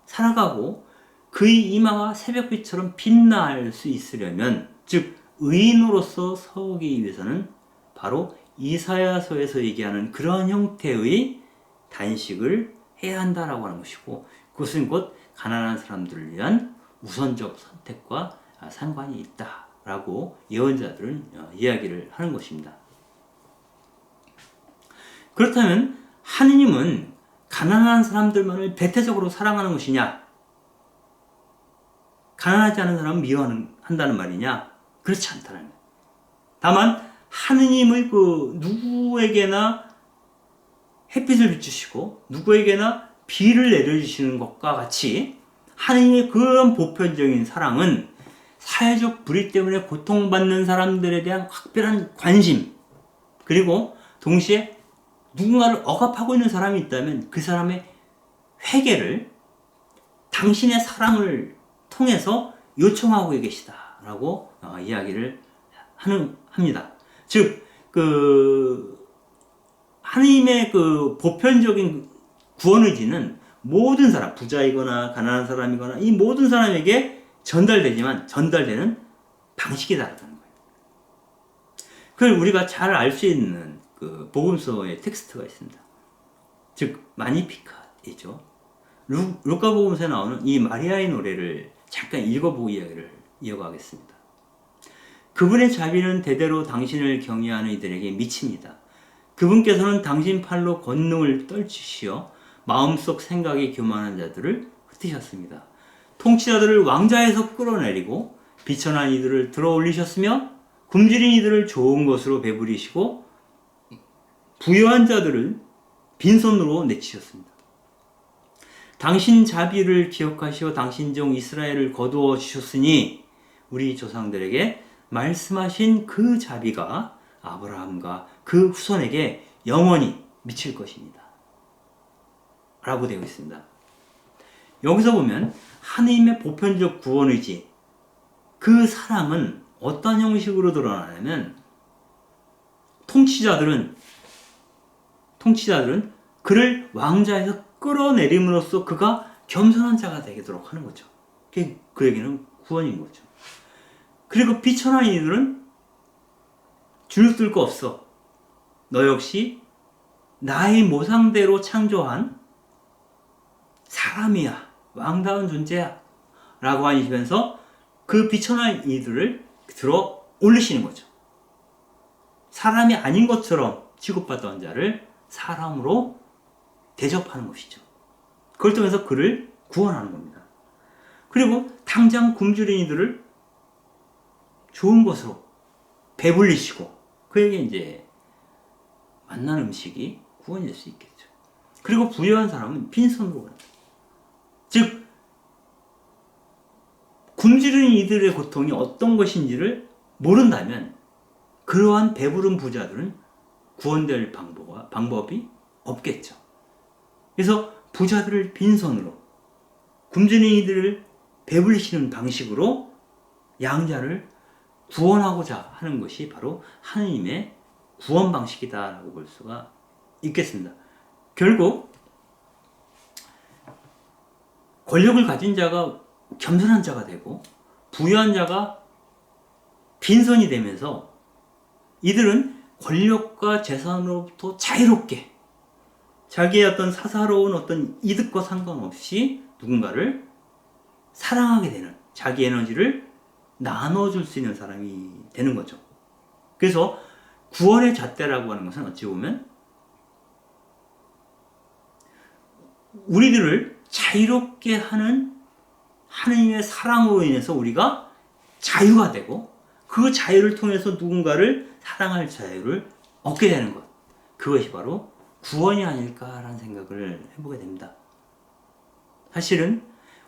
살아가고 그의 이마가 새벽빛처럼 빛날 수 있으려면, 즉 의인으로서 서기 위해서는 바로 이사야서에서 얘기하는 그러한 형태의 단식을 해야 한다라고 하는 것이고, 그것은 곧 가난한 사람들을 위한 우선적 선택과 상관이 있다라고 예언자들은 이야기를 하는 것입니다. 그렇다면 하느님은 가난한 사람들만을 배타적으로 사랑하는 것이냐? 가난하지 않은 사람은 미워한다는 말이냐? 그렇지 않다는 거예요. 다만 하느님의 누구에게나 햇빛을 비추시고 누구에게나 비를 내려주시는 것과 같이 하느님의 그런 보편적인 사랑은 사회적 불의 때문에 고통받는 사람들에 대한 각별한 관심, 그리고 동시에 누군가를 억압하고 있는 사람이 있다면 그 사람의 회개를 당신의 사랑을 통해서 요청하고 계시다라고 이야기를 합니다. 즉, 하느님의 보편적인 구원 의지는 모든 사람, 부자이거나 가난한 사람이거나 이 모든 사람에게 전달되지만 전달되는 방식이다라는 거예요. 그걸 우리가 잘 알 수 있는 복음서의 텍스트가 있습니다. 즉 마니피카이죠. 루카복음서에 나오는 이 마리아의 노래를 잠깐 읽어보고 이야기를 이어가겠습니다. 그분의 자비는 대대로 당신을 경외하는 이들에게 미칩니다. 그분께서는 당신 팔로 권능을 떨치시어 마음속 생각이 교만한 자들을 흩으셨습니다. 통치자들을 왕좌에서 끌어내리고 비천한 이들을 들어 올리셨으며 굶주린 이들을 좋은 것으로 배부리시고 부유한 자들을 빈손으로 내치셨습니다. 당신 자비를 기억하시어 당신 종 이스라엘을 거두어 주셨으니 우리 조상들에게 말씀하신 그 자비가 아브라함과 그 후손에게 영원히 미칠 것입니다. 라고 되어 있습니다. 여기서 보면 하느님의 보편적 구원 의지, 그 사랑은 어떤 형식으로 드러나냐면 통치자들은 그를 왕좌에서 끌어내림으로써 그가 겸손한 자가 되도록 하는 거죠. 그에게는 구원인 거죠. 그리고 비천한 이들은 줄을 거 없어. 너 역시 나의 모상대로 창조한 사람이야. 왕다운 존재야. 라고 하시면서 그 비천한 이들을 들어 올리시는 거죠. 사람이 아닌 것처럼 취급받던 자를 사람으로 대접하는 것이죠. 그걸 통해서 그를 구원하는 겁니다. 그리고 당장 굶주린 이들을 좋은 것으로 배불리시고 그에게 이제 만난 음식이 구원이 될 수 있겠죠. 그리고 부유한 사람은 빈손으로 간다. 즉 굶주린 이들의 고통이 어떤 것인지를 모른다면 그러한 배부른 부자들은 구원될 방법이 없겠죠. 그래서 부자들을 빈손으로 굶주린 이들을 배불리시는 방식으로 양자를 구원하고자 하는 것이 바로 하느님의 구원 방식이다라고 볼 수가 있겠습니다. 결국 권력을 가진 자가 겸손한 자가 되고 부유한 자가 빈손이 되면서 이들은 권력과 재산으로부터 자유롭게 자기의 어떤 사사로운 어떤 이득과 상관없이 누군가를 사랑하게 되는, 자기 에너지를 나눠줄 수 있는 사람이 되는 거죠. 그래서 구원의 잣대라고 하는 것은 어찌 보면 우리들을 자유롭게 하는 하느님의 사랑으로 인해서 우리가 자유가 되고 그 자유를 통해서 누군가를 사랑할 자유를 얻게 되는 것. 그것이 바로 구원이 아닐까라는 생각을 해보게 됩니다. 사실은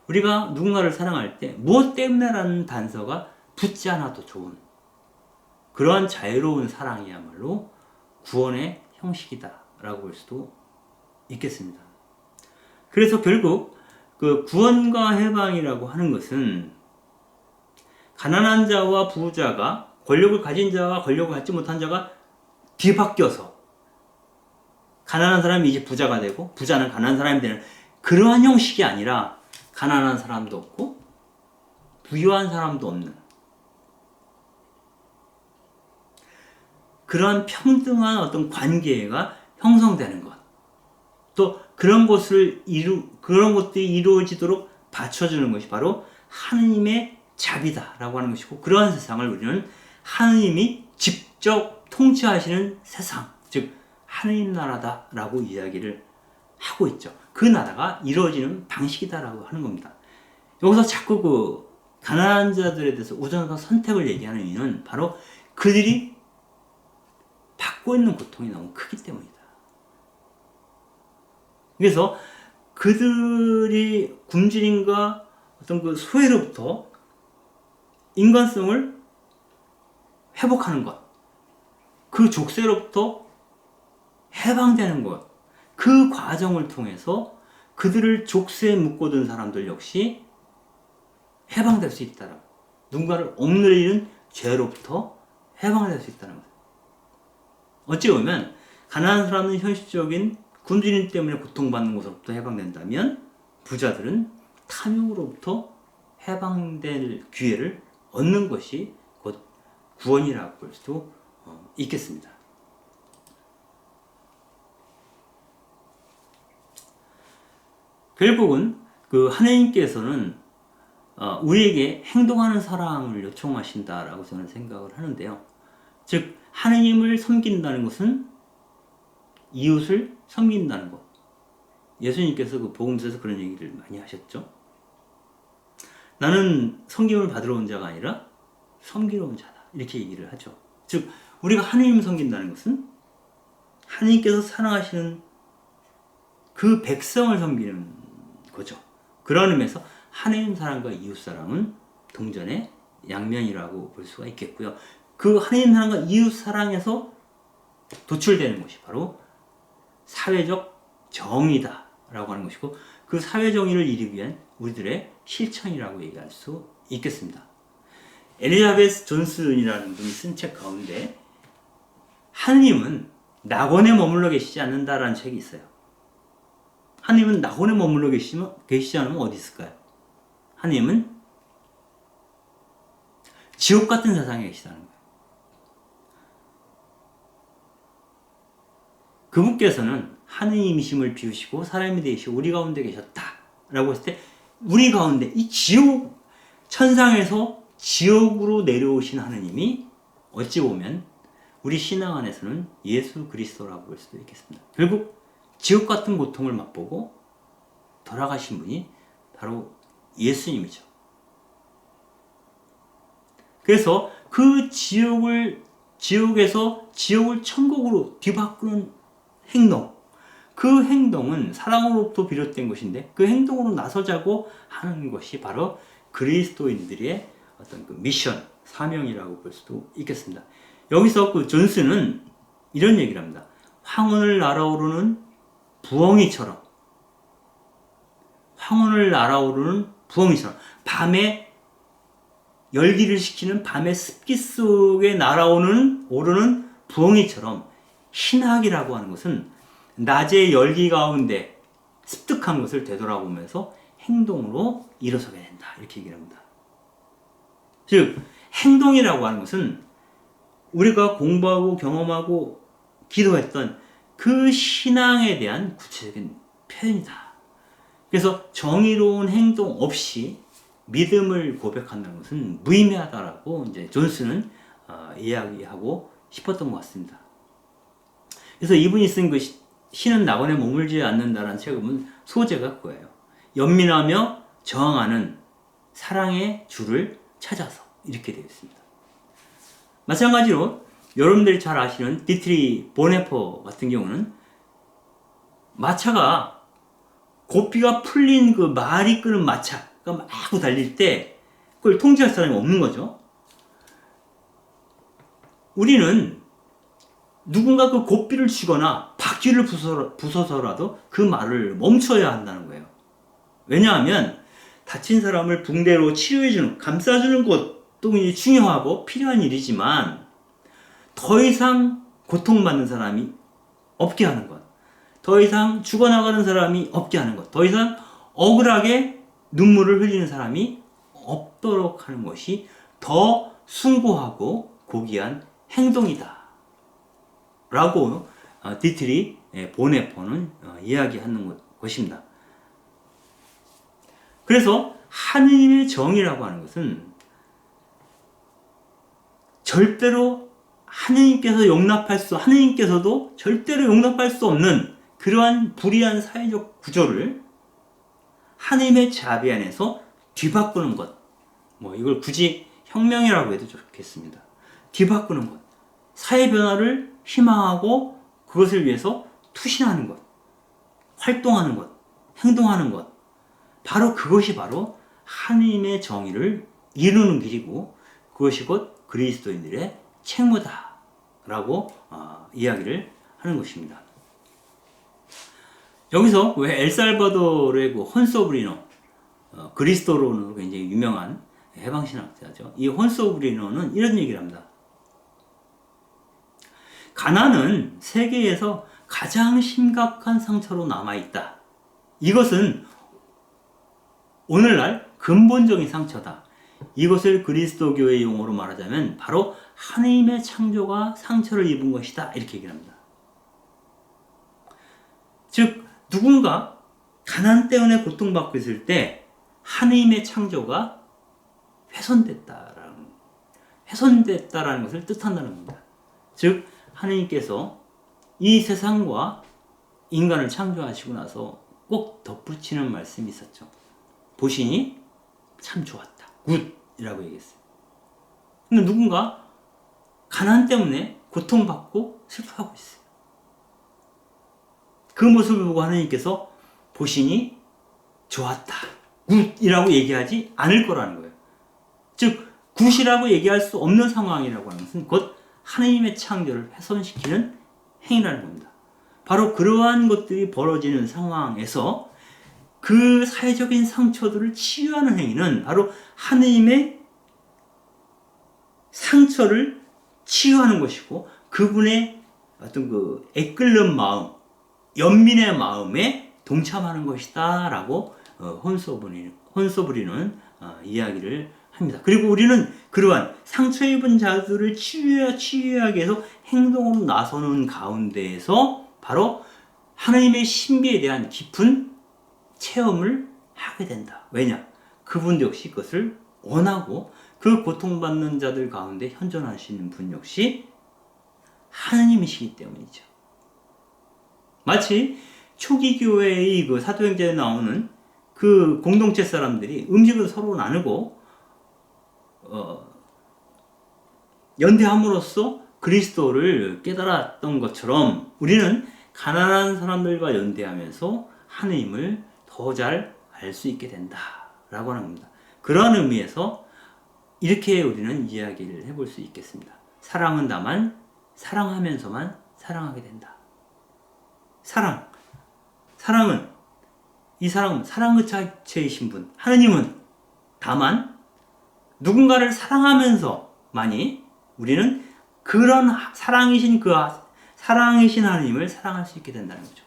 우리가 누군가를 사랑할 때 무엇 때문에라는 단서가 붙지 않아도 좋은 그러한 자유로운 사랑이야말로 구원의 형식이다라고 볼 수도 있겠습니다. 그래서 결국 그 구원과 해방이라고 하는 것은 가난한 자와 부자가 권력을 가진 자와 권력을 갖지 못한 자가 뒤바뀌어서 가난한 사람이 이제 부자가 되고 부자는 가난한 사람이 되는 그러한 형식이 아니라 가난한 사람도 없고 부유한 사람도 없는 그러한 평등한 어떤 관계가 형성되는 것. 또 그런 것들이 이루어지도록 받쳐주는 것이 바로 하느님의 자비다라고 하는 것이고 그러한 세상을 우리는 하느님이 직접 통치하시는 세상, 즉 하느님 나라다라고 이야기를 하고 있죠. 그 나라가 이루어지는 방식이다라고 하는 겁니다. 여기서 자꾸 그 가난한 자들에 대해서 우선과 선택을 얘기하는 이유는 바로 그들이 받고 있는 고통이 너무 크기 때문이다. 그래서 그들이 굶주림과 어떤 그 소외로부터 인간성을 회복하는 것, 그 족쇄로부터 해방되는 것, 그 과정을 통해서 그들을 족쇄에 묶어둔 사람들 역시 해방될 수 있다라고. 누군가를 억누르는 죄로부터 해방될 수 있다는 것. 어찌 보면 가난한 사람은 현실적인 굶주림 때문에 고통받는 것으로부터 해방된다면 부자들은 탐욕으로부터 해방될 기회를 얻는 것이 곧 구원이라고 볼 수도 있겠습니다. 결국은 그 하나님께서는 우리에게 행동하는 사랑을 요청하신다라고 저는 생각을 하는데요. 즉 하나님을 섬긴다는 것은 이웃을 섬긴다는 것. 예수님께서 그 복음서에서 그런 얘기를 많이 하셨죠. 나는 섬김을 받으러 온 자가 아니라 섬기러 온 자다. 이렇게 얘기를 하죠. 즉 우리가 하나님을 섬긴다는 것은 하나님께서 사랑하시는 그 백성을 섬기는 거죠. 그런 의미에서 하나님 사랑과 이웃 사랑은 동전의 양면이라고 볼 수가 있겠고요. 그 하나님 사랑과 이웃 사랑에서 도출되는 것이 바로 사회적 정의다라고 하는 것이고 그 사회 정의를 이루기 위한 우리들의 실천이라고 얘기할 수 있겠습니다. 엘리자베스 존슨이라는 분이 쓴 책 가운데 하느님은 낙원에 머물러 계시지 않는다라는 책이 있어요. 하느님은 낙원에 머물러 계시지 않으면 어디 있을까요? 하느님은 지옥 같은 세상에 계시다는 거예요. 그분께서는 하느님이심을 비우시고 사람이 되시고 우리 가운데 계셨다라고 했을 때 우리 가운데 이 지옥 천상에서 지옥으로 내려오신 하느님이 어찌 보면 우리 신앙 안에서는 예수 그리스도라고 볼 수도 있겠습니다. 결국 지옥 같은 고통을 맛보고 돌아가신 분이 바로 예수님이죠. 그래서 그 지옥에서 지옥을 천국으로 뒤바꾸는 행동, 그 행동은 사랑으로부터 비롯된 것인데 그 행동으로 나서자고 하는 것이 바로 그리스도인들의 어떤 그 미션, 사명이라고 볼 수도 있겠습니다. 여기서 그 존슨은 이런 얘기를 합니다. 황혼을 날아오르는 부엉이처럼 밤에 열기를 식히는 밤의 습기 속에 오르는 부엉이처럼 신학이라고 하는 것은 낮의 열기 가운데 습득한 것을 되돌아보면서 행동으로 일어서게 된다. 이렇게 얘기를 합니다. 즉 행동이라고 하는 것은 우리가 공부하고 경험하고 기도했던 그 신앙에 대한 구체적인 표현이다. 그래서 정의로운 행동 없이 믿음을 고백한다는 것은 무의미하다라고 이제 존스는 이야기하고 싶었던 것 같습니다. 그래서 이분이 쓴 그 신은 낙원에 머물지 않는다라는 책을 보면 소재가 그거예요. 연민하며 저항하는 사랑의 줄을 찾아서 이렇게 되어 있습니다. 마찬가지로 여러분들이 잘 아시는 디트리 보네퍼 같은 경우는 마차가 고삐가 풀린 그 말이 끄는 마차가 막 달릴 때 그걸 통제할 사람이 없는 거죠. 우리는 누군가 그 고삐를 쥐거나 바퀴를 부숴서라도 그 말을 멈춰야 한다는 거예요. 왜냐하면 다친 사람을 붕대로 치료해주는, 감싸주는 것도 중요하고 필요한 일이지만 더 이상 고통받는 사람이 없게 하는 것, 더 이상 죽어나가는 사람이 없게 하는 것, 더 이상 억울하게 눈물을 흘리는 사람이 없도록 하는 것이 더 숭고하고 고귀한 행동이다 라고 디트리 보네퍼는 이야기하는 것입니다. 그래서 하느님의 정의라고 하는 것은 절대로 하느님께서도 절대로 용납할 수 없는 그러한 불의한 사회적 구조를 하느님의 자비 안에서 뒤바꾸는 것, 이걸 굳이 혁명이라고 해도 좋겠습니다. 뒤바꾸는 것, 사회 변화를 희망하고 그것을 위해서 투신하는 것, 활동하는 것, 행동하는 것, 그것이 바로 하느님의 정의를 이루는 길이고 그것이 곧 그리스도인들의 책무다라고 이야기를 하는 것입니다. 여기서 왜 엘살바도르의 그 혼소브리노, 그리스도론으로 굉장히 유명한 해방신학자죠. 이 혼소브리노는 이런 얘기를 합니다. 가난은 세계에서 가장 심각한 상처로 남아있다. 이것은 오늘날 근본적인 상처다. 이것을 그리스도교의 용어로 말하자면 바로 하느님의 창조가 상처를 입은 것이다. 이렇게 얘기를 합니다. 즉 누군가 가난 때문에 고통받고 있을 때 하느님의 창조가 훼손됐다라는 것을 뜻한다는 겁니다. 즉 하느님께서 이 세상과 인간을 창조하시고 나서 꼭 덧붙이는 말씀이 있었죠. 보시니 참 좋았다. 굿이라고 얘기했어요. 근데 누군가 가난 때문에 고통받고 슬퍼하고 있어요. 그 모습을 보고 하나님께서 보시니 좋았다. 굿이라고 얘기하지 않을 거라는 거예요. 즉 굿이라고 얘기할 수 없는 상황이라고 하는 것은 곧 하나님의 창조를 훼손시키는 행위라는 겁니다. 바로 그러한 것들이 벌어지는 상황에서 그 사회적인 상처들을 치유하는 행위는 바로 하느님의 상처를 치유하는 것이고 그분의 어떤 그 애끓는 마음, 연민의 마음에 동참하는 것이다 라고 혼소브리는 이야기를 합니다. 그리고 우리는 그러한 상처 입은 자들을 치유하기 위해서 행동으로 나서는 가운데에서 바로 하나님의 신비에 대한 깊은 체험을 하게 된다. 왜냐? 그분 역시 그것을 원하고 그 고통받는 자들 가운데 현존하시는 분 역시 하나님이시기 때문이죠. 마치 초기 교회의 그 사도행전에 나오는 그 공동체 사람들이 음식을 서로 나누고 연대함으로써 그리스도를 깨달았던 것처럼 우리는 가난한 사람들과 연대하면서 하느님을 더 잘 알 수 있게 된다라고 하는 겁니다. 그런 의미에서 이렇게 우리는 이야기를 해볼 수 있겠습니다. 사랑은 다만 사랑하면서만 사랑하게 된다. 사랑은 사랑 그 자체이신 분 하느님은 다만 누군가를 사랑하면서만이 우리는 그런 사랑이신 하느님을 사랑할 수 있게 된다는 거죠.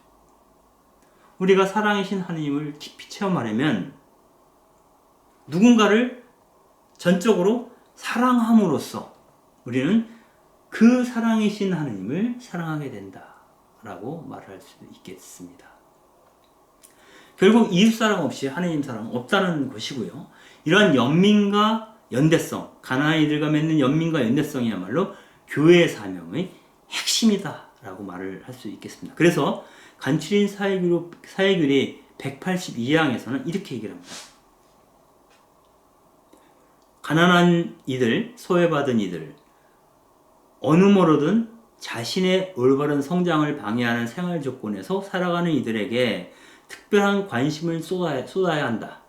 우리가 사랑이신 하느님을 깊이 체험하려면 누군가를 전적으로 사랑함으로써 우리는 그 사랑이신 하느님을 사랑하게 된다라고 말할 수 있겠습니다. 결국 이웃사랑 없이 하느님 사랑은 없다는 것이고요. 이러한 연민과 연대성, 가난한 이들과 맺는 연민과 연대성이야말로 교회의 사명의 핵심이다라고 말을 할 수 있겠습니다. 그래서 간추린 사회규리 182항에서는 이렇게 얘기를 합니다. 가난한 이들, 소외받은 이들, 어느 뭐로든 자신의 올바른 성장을 방해하는 생활 조건에서 살아가는 이들에게 특별한 관심을 쏟아야 한다.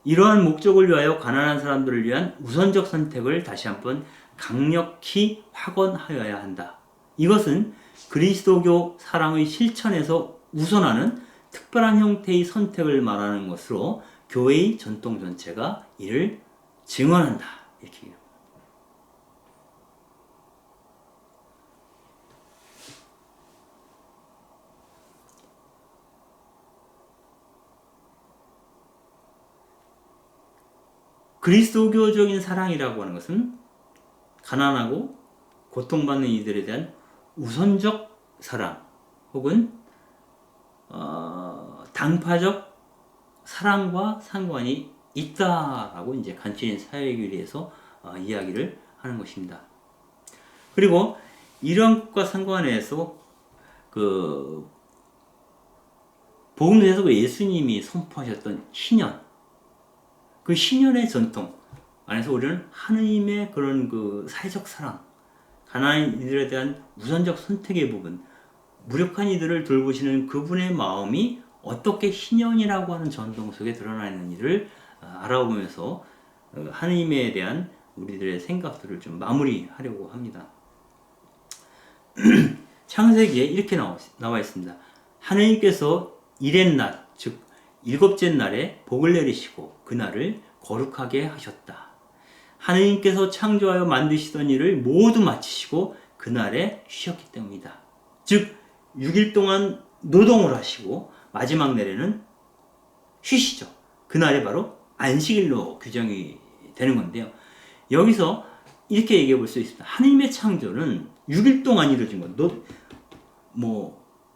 이러한 목적을 위하여 가난한 사람들을 위한 우선적 선택을 다시 한번 강력히 확언하여야 한다. 이것은 그리스도교 사랑의 실천에서 우선하는 특별한 형태의 선택을 말하는 것으로 교회의 전통 전체가 이를 증언한다. 이렇게 얘기합니다. 그리스도교적인 사랑이라고 하는 것은 가난하고 고통받는 이들에 대한 우선적 사랑 혹은 당파적 사랑과 상관이 있다라고 이제 간추린 사회규리에서 이야기를 하는 것입니다. 그리고 이런 것과 상관해서 그 복음서에서 예수님이 선포하셨던 신년, 그 신년의 전통 안에서 우리는 하느님의 그런 그 사회적 사랑, 가난한 이들에 대한 우선적 선택의 부분, 무력한 이들을 돌보시는 그분의 마음이 어떻게 신년이라고 하는 전통 속에 드러나 있는 일을 알아보면서 하느님에 대한 우리들의 생각들을 좀 마무리하려고 합니다. 창세기에 이렇게 나와 있습니다. 하느님께서 이렛 날, 즉 일곱째 날에 복을 내리시고 그날을 거룩하게 하셨다. 하느님께서 창조하여 만드시던 일을 모두 마치시고 그날에 쉬었기 때문이다. 즉 6일 동안 노동을 하시고 마지막 날에는 쉬시죠. 그날이 바로 안식일로 규정이 되는 건데요. 여기서 이렇게 얘기해 볼 수 있습니다. 하느님의 창조는 6일 동안 이루어진 것.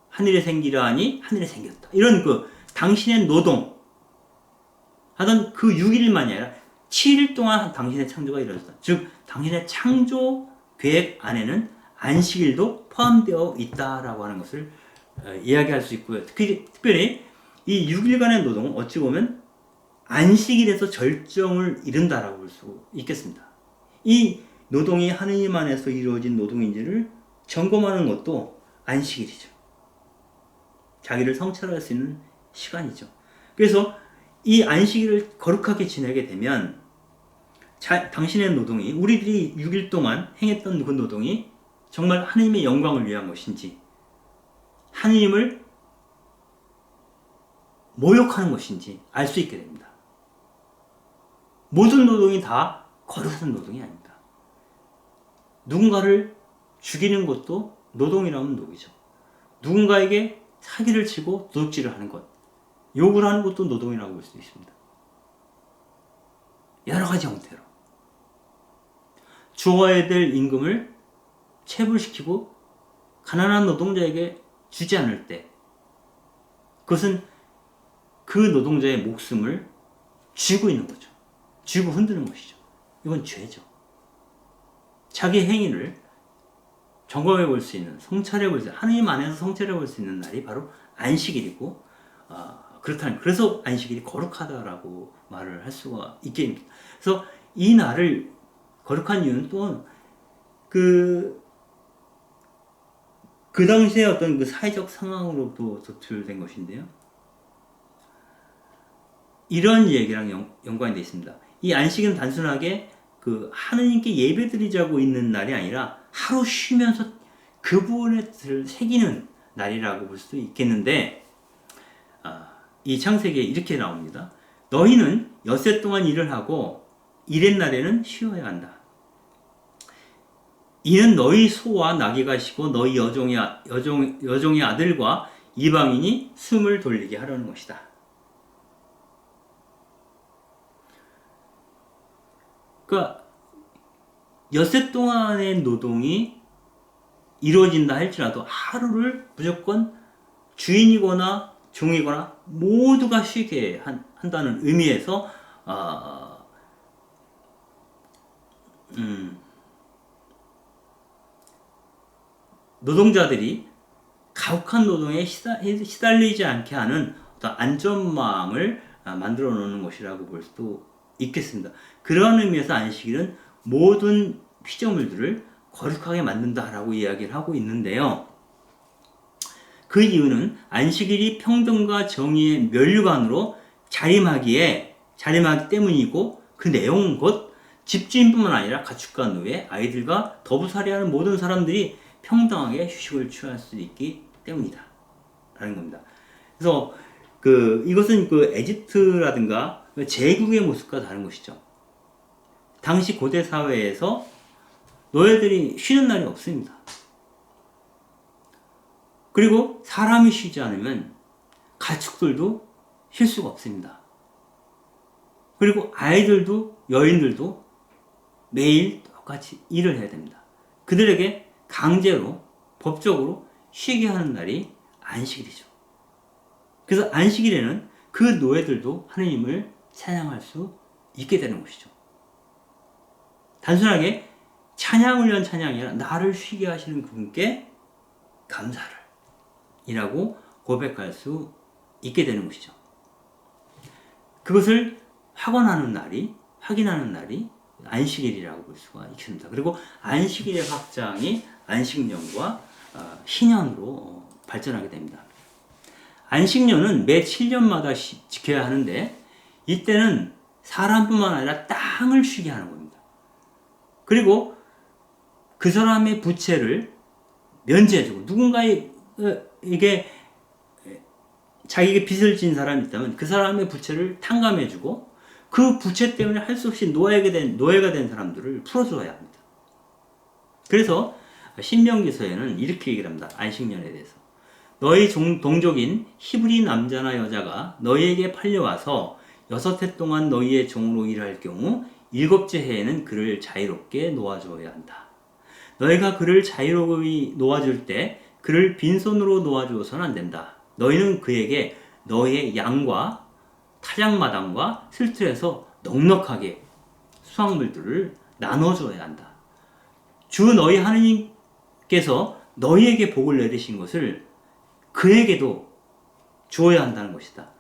하늘에 생기라 하니 하늘에 생겼다. 이런 당신의 노동 하던 그 6일만이 아니라 7일 동안 당신의 창조가 이루어졌다. 즉 당신의 창조 계획 안에는 안식일도 포함되어 있다라고 하는 것을 이야기할 수 있고요. 특별히 이 6일간의 노동은 어찌 보면 안식일에서 절정을 이룬다라고 볼 수 있겠습니다. 이 노동이 하느님 안에서 이루어진 노동인지를 점검하는 것도 안식일이죠. 자기를 성찰할 수 있는 시간이죠. 그래서 이 안식일을 거룩하게 지내게 되면 당신의 노동이, 우리들이 6일 동안 행했던 그 노동이 정말 하느님의 영광을 위한 것인지 하느님을 모욕하는 것인지 알 수 있게 됩니다. 모든 노동이 다 거룩한 노동이 아닙니다. 누군가를 죽이는 것도 노동이라면 노동이죠. 누군가에게 사기를 치고 도둑질을 하는 것, 욕을 하는 것도 노동이라고 볼 수 있습니다. 여러 가지 형태로 주어야 될 임금을 체불시키고 가난한 노동자에게 주지 않을 때 그것은 그 노동자의 목숨을 쥐고 있는 거죠. 쥐고 흔드는 것이죠. 이건 죄죠. 자기 행위를 점검해 볼 수 있는, 성찰해 볼 수 있는, 하느님 안에서 성찰해 볼 수 있는 날이 바로 안식일이고, 그래서 안식일이 거룩하다라고 말을 할 수가 있게 됩니다. 그래서 이 날을 거룩한 이유는 또 그 당시에 어떤 그 사회적 상황으로도 도출된 것인데요. 이런 얘기랑 연관이 되어 있습니다. 이 안식은 단순하게 그 하느님께 예배드리자고 있는 날이 아니라 하루 쉬면서 그분의 뜻을 새기는 날이라고 볼 수도 있겠는데, 이 창세기에 이렇게 나옵니다. 너희는 엿새 동안 일을 하고 이렛 날에는 쉬어야 한다. 이는 너희 소와 나귀가 쉬고 너희 여종의 아들과 이방인이 숨을 돌리게 하려는 것이다. 그러니까 엿새 동안의 노동이 이루어진다 할지라도 하루를 무조건 주인이거나 종이거나 모두가 쉬게 한다는 의미에서 노동자들이 가혹한 노동에 시달리지 않게 하는 어떤 안전망을 만들어 놓는 것이라고 볼 수도 있겠습니다. 그런 의미에서 안식일은 모든 피조물들을 거룩하게 만든다라고 이야기를 하고 있는데요. 그 이유는 안식일이 평등과 정의의 면류관으로 자림하기 때문이고, 그 내용은 곧 집주인뿐만 아니라 가축과 노예, 아이들과 더부살이하는 모든 사람들이 평등하게 휴식을 취할 수 있기 때문이다 라는 겁니다. 그래서 이것은 에집트라든가 제국의 모습과 다른 것이죠. 당시 고대 사회에서 노예들이 쉬는 날이 없습니다. 그리고 사람이 쉬지 않으면 가축들도 쉴 수가 없습니다. 그리고 아이들도 여인들도 매일 똑같이 일을 해야 됩니다. 그들에게 강제로 법적으로 쉬게 하는 날이 안식일이죠. 그래서 안식일에는 그 노예들도 하느님을 찬양할 수 있게 되는 것이죠. 단순하게 찬양을 위한 찬양이 아니라 나를 쉬게 하시는 그분께 감사를 이라고 고백할 수 있게 되는 것이죠. 그것을 확인하는 날이 안식일이라고 볼 수가 있습니다. 그리고 안식일의 확장이 안식년과 희년으로 발전하게 됩니다. 안식년은 매 7년마다 지켜야 하는데, 이때는 사람뿐만 아니라 땅을 쉬게 하는 겁니다. 그리고 그 사람의 부채를 면제해주고, 누군가에게 자기에게 빚을 진 사람이 있다면 그 사람의 부채를 탕감해주고, 그 부채 때문에 할 수 없이 노예가 된 사람들을 풀어줘야 합니다. 그래서 신명기서에는 이렇게 얘기를 합니다. 안식년에 대해서. 너희 동족인 히브리 남자나 여자가 너희에게 팔려와서 6해 동안 너희의 종으로 일할 경우 7째 해에는 그를 자유롭게 놓아줘야 한다. 너희가 그를 자유롭게 놓아줄 때 그를 빈손으로 놓아주어서는 안 된다. 너희는 그에게 너희의 양과 타작마당과 슬틀에서 넉넉하게 수확물들을 나눠줘야 한다. 주 너희 하느님께서 너희에게 복을 내리신 것을 그에게도 주어야 한다는 것이다.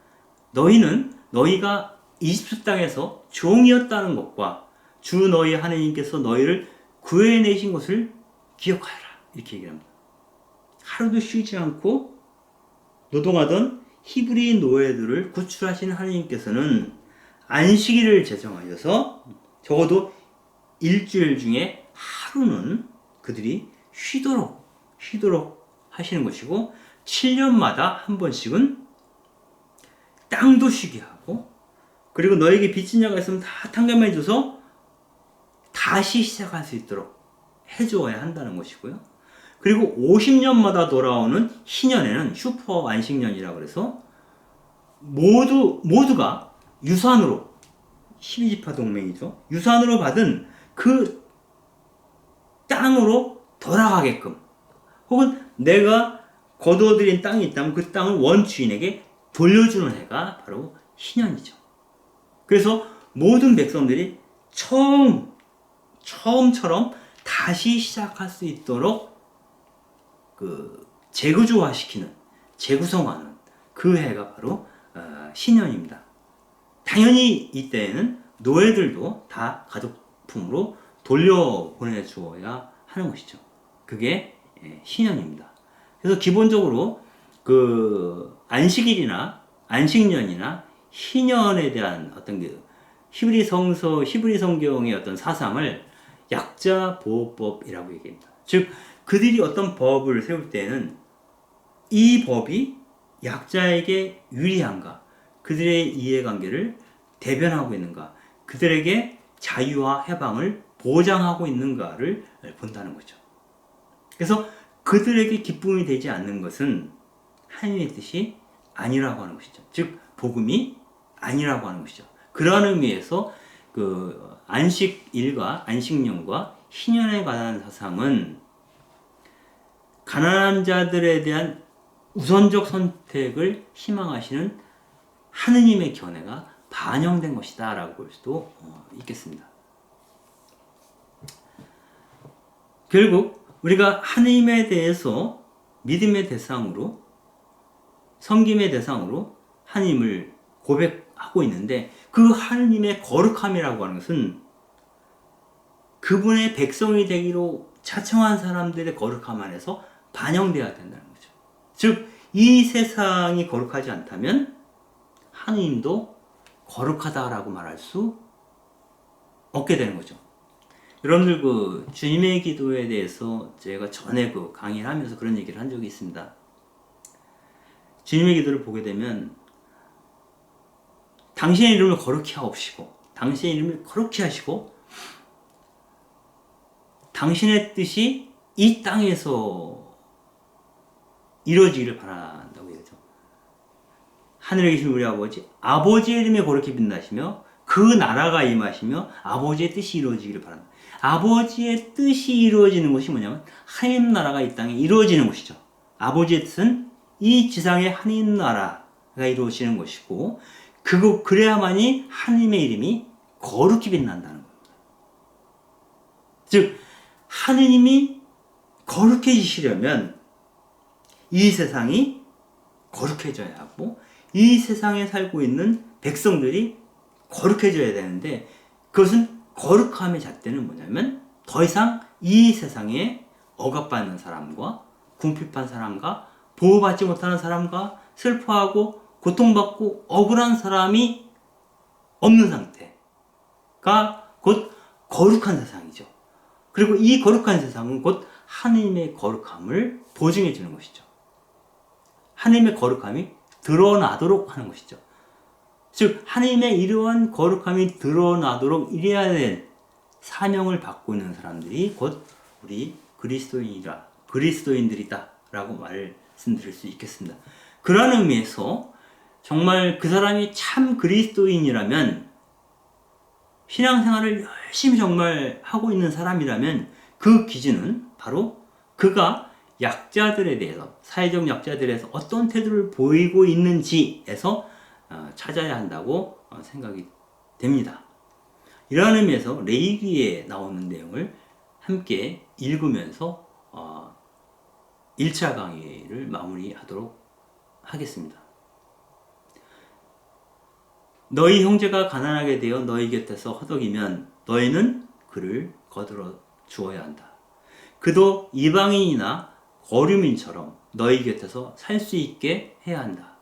너희가 이집트 땅에서 종이었다는 것과 주 너희 하느님께서 너희를 구해내신 것을 기억하라. 이렇게 얘기를 합니다. 하루도 쉬지 않고 노동하던 히브리 노예들을 구출하신 하느님께서는 안식일을 제정하셔서 적어도 일주일 중에 하루는 그들이 쉬도록 하시는 것이고, 7년마다 한 번씩은 땅도 쉬게 하고, 그리고 너에게 빚진 자가 있으면 다 탕감해줘서 다시 시작할 수 있도록 해줘야 한다는 것이고요. 그리고 50년마다 돌아오는 희년에는 슈퍼 안식년이라고 해서 모두가 유산으로, 12지파 동맹이죠. 유산으로 받은 그 땅으로 돌아가게끔, 혹은 내가 거두어들인 땅이 있다면 그 땅을 원주인에게 돌려주는 해가 바로 희년이죠. 그래서 모든 백성들이 처음처럼 다시 시작할 수 있도록 재구성하는 그 해가 바로 신년입니다. 당연히 이때에는 노예들도 다 가족품으로 돌려보내 주어야 하는 것이죠. 그게 신년입니다. 그래서 기본적으로 안식일이나 안식년이나 희년에 대한 어떤 히브리 성경의 어떤 사상을 약자 보호법이라고 얘기합니다. 즉 그들이 어떤 법을 세울 때는 이 법이 약자에게 유리한가, 그들의 이해관계를 대변하고 있는가, 그들에게 자유와 해방을 보장하고 있는가를 본다는 거죠. 그래서 그들에게 기쁨이 되지 않는 것은 하나님의 뜻이 아니라고 하는 것이죠. 즉 복음이 아니라고 하는 것이죠. 그러한 의미에서 안식일과 안식년과 희년에 관한 사상은 가난한 자들에 대한 우선적 선택을 희망하시는 하느님의 견해가 반영된 것이다 라고 볼 수도 있겠습니다. 결국 우리가 하나님에 대해서 믿음의 대상으로, 섬김의 대상으로 하나님을 고백하고 있는데, 그 하나님의 거룩함이라고 하는 것은 그분의 백성이 되기로 자청한 사람들의 거룩함 안에서 반영되어야 된다는 거죠. 즉, 이 세상이 거룩하지 않다면 하나님도 거룩하다라고 말할 수 없게 되는 거죠. 여러분들 주님의 기도에 대해서 제가 전에 강의를 하면서 그런 얘기를 한 적이 있습니다. 주님의 기도를 보게 되면 당신의 이름을 거룩히 하옵시고, 당신의 이름을 거룩히 하시고, 당신의 뜻이 이 땅에서 이루어지기를 바란다고 얘기하죠. 하늘에 계신 우리 아버지, 아버지의 이름에 거룩히 빛나시며 그 나라가 임하시며 아버지의 뜻이 이루어지기를 바란다. 아버지의 뜻이 이루어지는 것이 뭐냐면 하나님 나라가 이 땅에 이루어지는 것이죠. 아버지의 뜻은 이 지상의 하나님 나라가 이루어지는 것이고, 그래야만이 하나님의 이름이 거룩히 빛난다는 겁니다. 즉, 하느님이 거룩해지시려면 이 세상이 거룩해져야 하고, 이 세상에 살고 있는 백성들이 거룩해져야 되는데, 그것은 거룩함의 잣대는 뭐냐면 더 이상 이 세상에 억압받는 사람과 궁핍한 사람과 보호받지 못하는 사람과 슬퍼하고 고통받고 억울한 사람이 없는 상태가 곧 거룩한 세상이죠. 그리고 이 거룩한 세상은 곧 하나님의 거룩함을 보증해 주는 것이죠. 하나님의 거룩함이 드러나도록 하는 것이죠. 즉, 하나님의 이러한 거룩함이 드러나도록 이래야 될 사명을 받고 있는 사람들이 곧 우리 그리스도인들이다 라고 말씀드릴 수 있겠습니다. 그런 의미에서 정말 그 사람이 참 그리스도인이라면, 신앙생활을 열심히 정말 하고 있는 사람이라면, 그 기준은 바로 그가 약자들에 대해서, 사회적 약자들에 대해서 어떤 태도를 보이고 있는지에서 찾아야 한다고 생각이 됩니다. 이러한 의미에서 레위기에 나오는 내용을 함께 읽으면서 1차 강의를 마무리하도록 하겠습니다. 너희 형제가 가난하게 되어 너희 곁에서 허덕이면 너희는 그를 거들어 주어야 한다. 그도 이방인이나 거류민처럼 너희 곁에서 살 수 있게 해야 한다.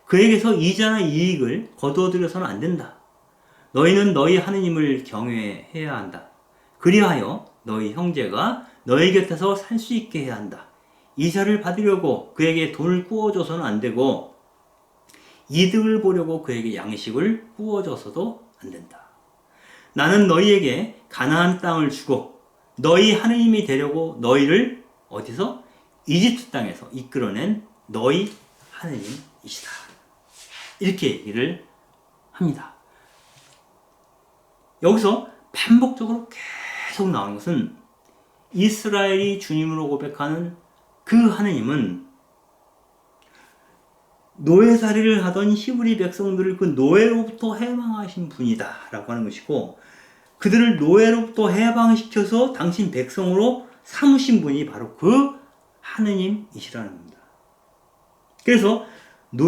그에게서 이자나 이익을 거두어들여서는 안 된다. 너희는 너희 하느님을 경외해야 한다. 그리하여 너희 형제가 너희 곁에서 살 수 있게 해야 한다. 이자를 받으려고 그에게 돈을 꾸어줘서는 안 되고, 이득을 보려고 그에게 양식을 꾸어줘서도 안 된다. 나는 너희에게 가나안 땅을 주고 너희 하느님이 되려고 너희를 어디서? 이집트 땅에서 이끌어낸 너희 하느님이시다. 이렇게 얘기를 합니다. 여기서 반복적으로 계속 나오는 것은 이스라엘이 주님으로 고백하는 그 하느님은 노예살이를 하던 히브리 백성들을 그 노예로부터 해방하신 분이다 라고 하는 것이고, 그들을 노예로부터 해방시켜서 당신 백성으로 삼으신 분이 바로 그 하느님이시라는 겁니다. 그래서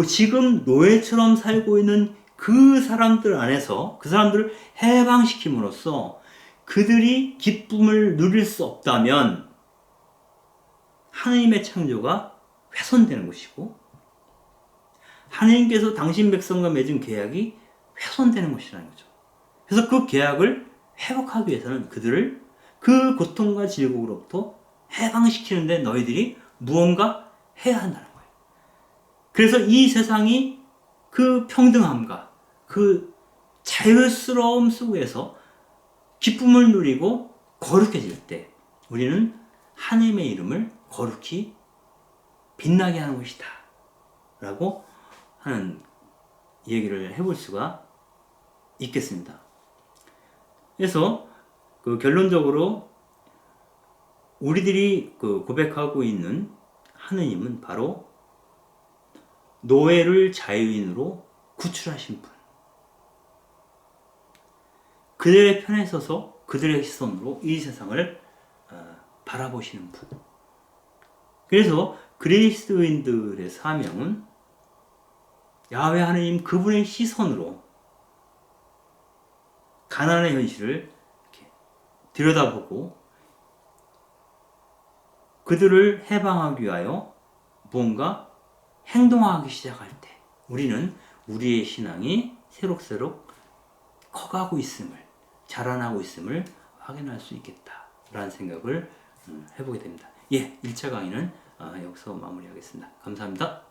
지금 노예처럼 살고 있는 그 사람들 안에서 그 사람들을 해방시킴으로써 그들이 기쁨을 누릴 수 없다면 하느님의 창조가 훼손되는 것이고, 하느님께서 당신 백성과 맺은 계약이 훼손되는 것이라는 거죠. 그래서 그 계약을 회복하기 위해서는 그들을 그 고통과 질곡으로부터 해방시키는데 너희들이 무언가 해야 한다는 거예요. 그래서 이 세상이 그 평등함과 그 자유스러움 속에서 기쁨을 누리고 거룩해질 때 우리는 하나님의 이름을 거룩히 빛나게 하는 것이다 라고 하는 얘기를 해볼 수가 있겠습니다. 그래서 결론적으로 우리들이 고백하고 있는 하느님은 바로 노예를 자유인으로 구출하신 분, 그들의 편에 서서 그들의 시선으로 이 세상을 바라보시는 분. 그래서 그리스도인들의 사명은 야훼 하나님 그분의 시선으로 가난의 현실을 이렇게 들여다보고 그들을 해방하기 위하여 무언가 행동하기 시작할 때 우리는 우리의 신앙이 새록새록 커가고 있음을, 자라나고 있음을 확인할 수 있겠다라는 생각을 해보게 됩니다. 예, 1차 강의는 여기서 마무리하겠습니다. 감사합니다.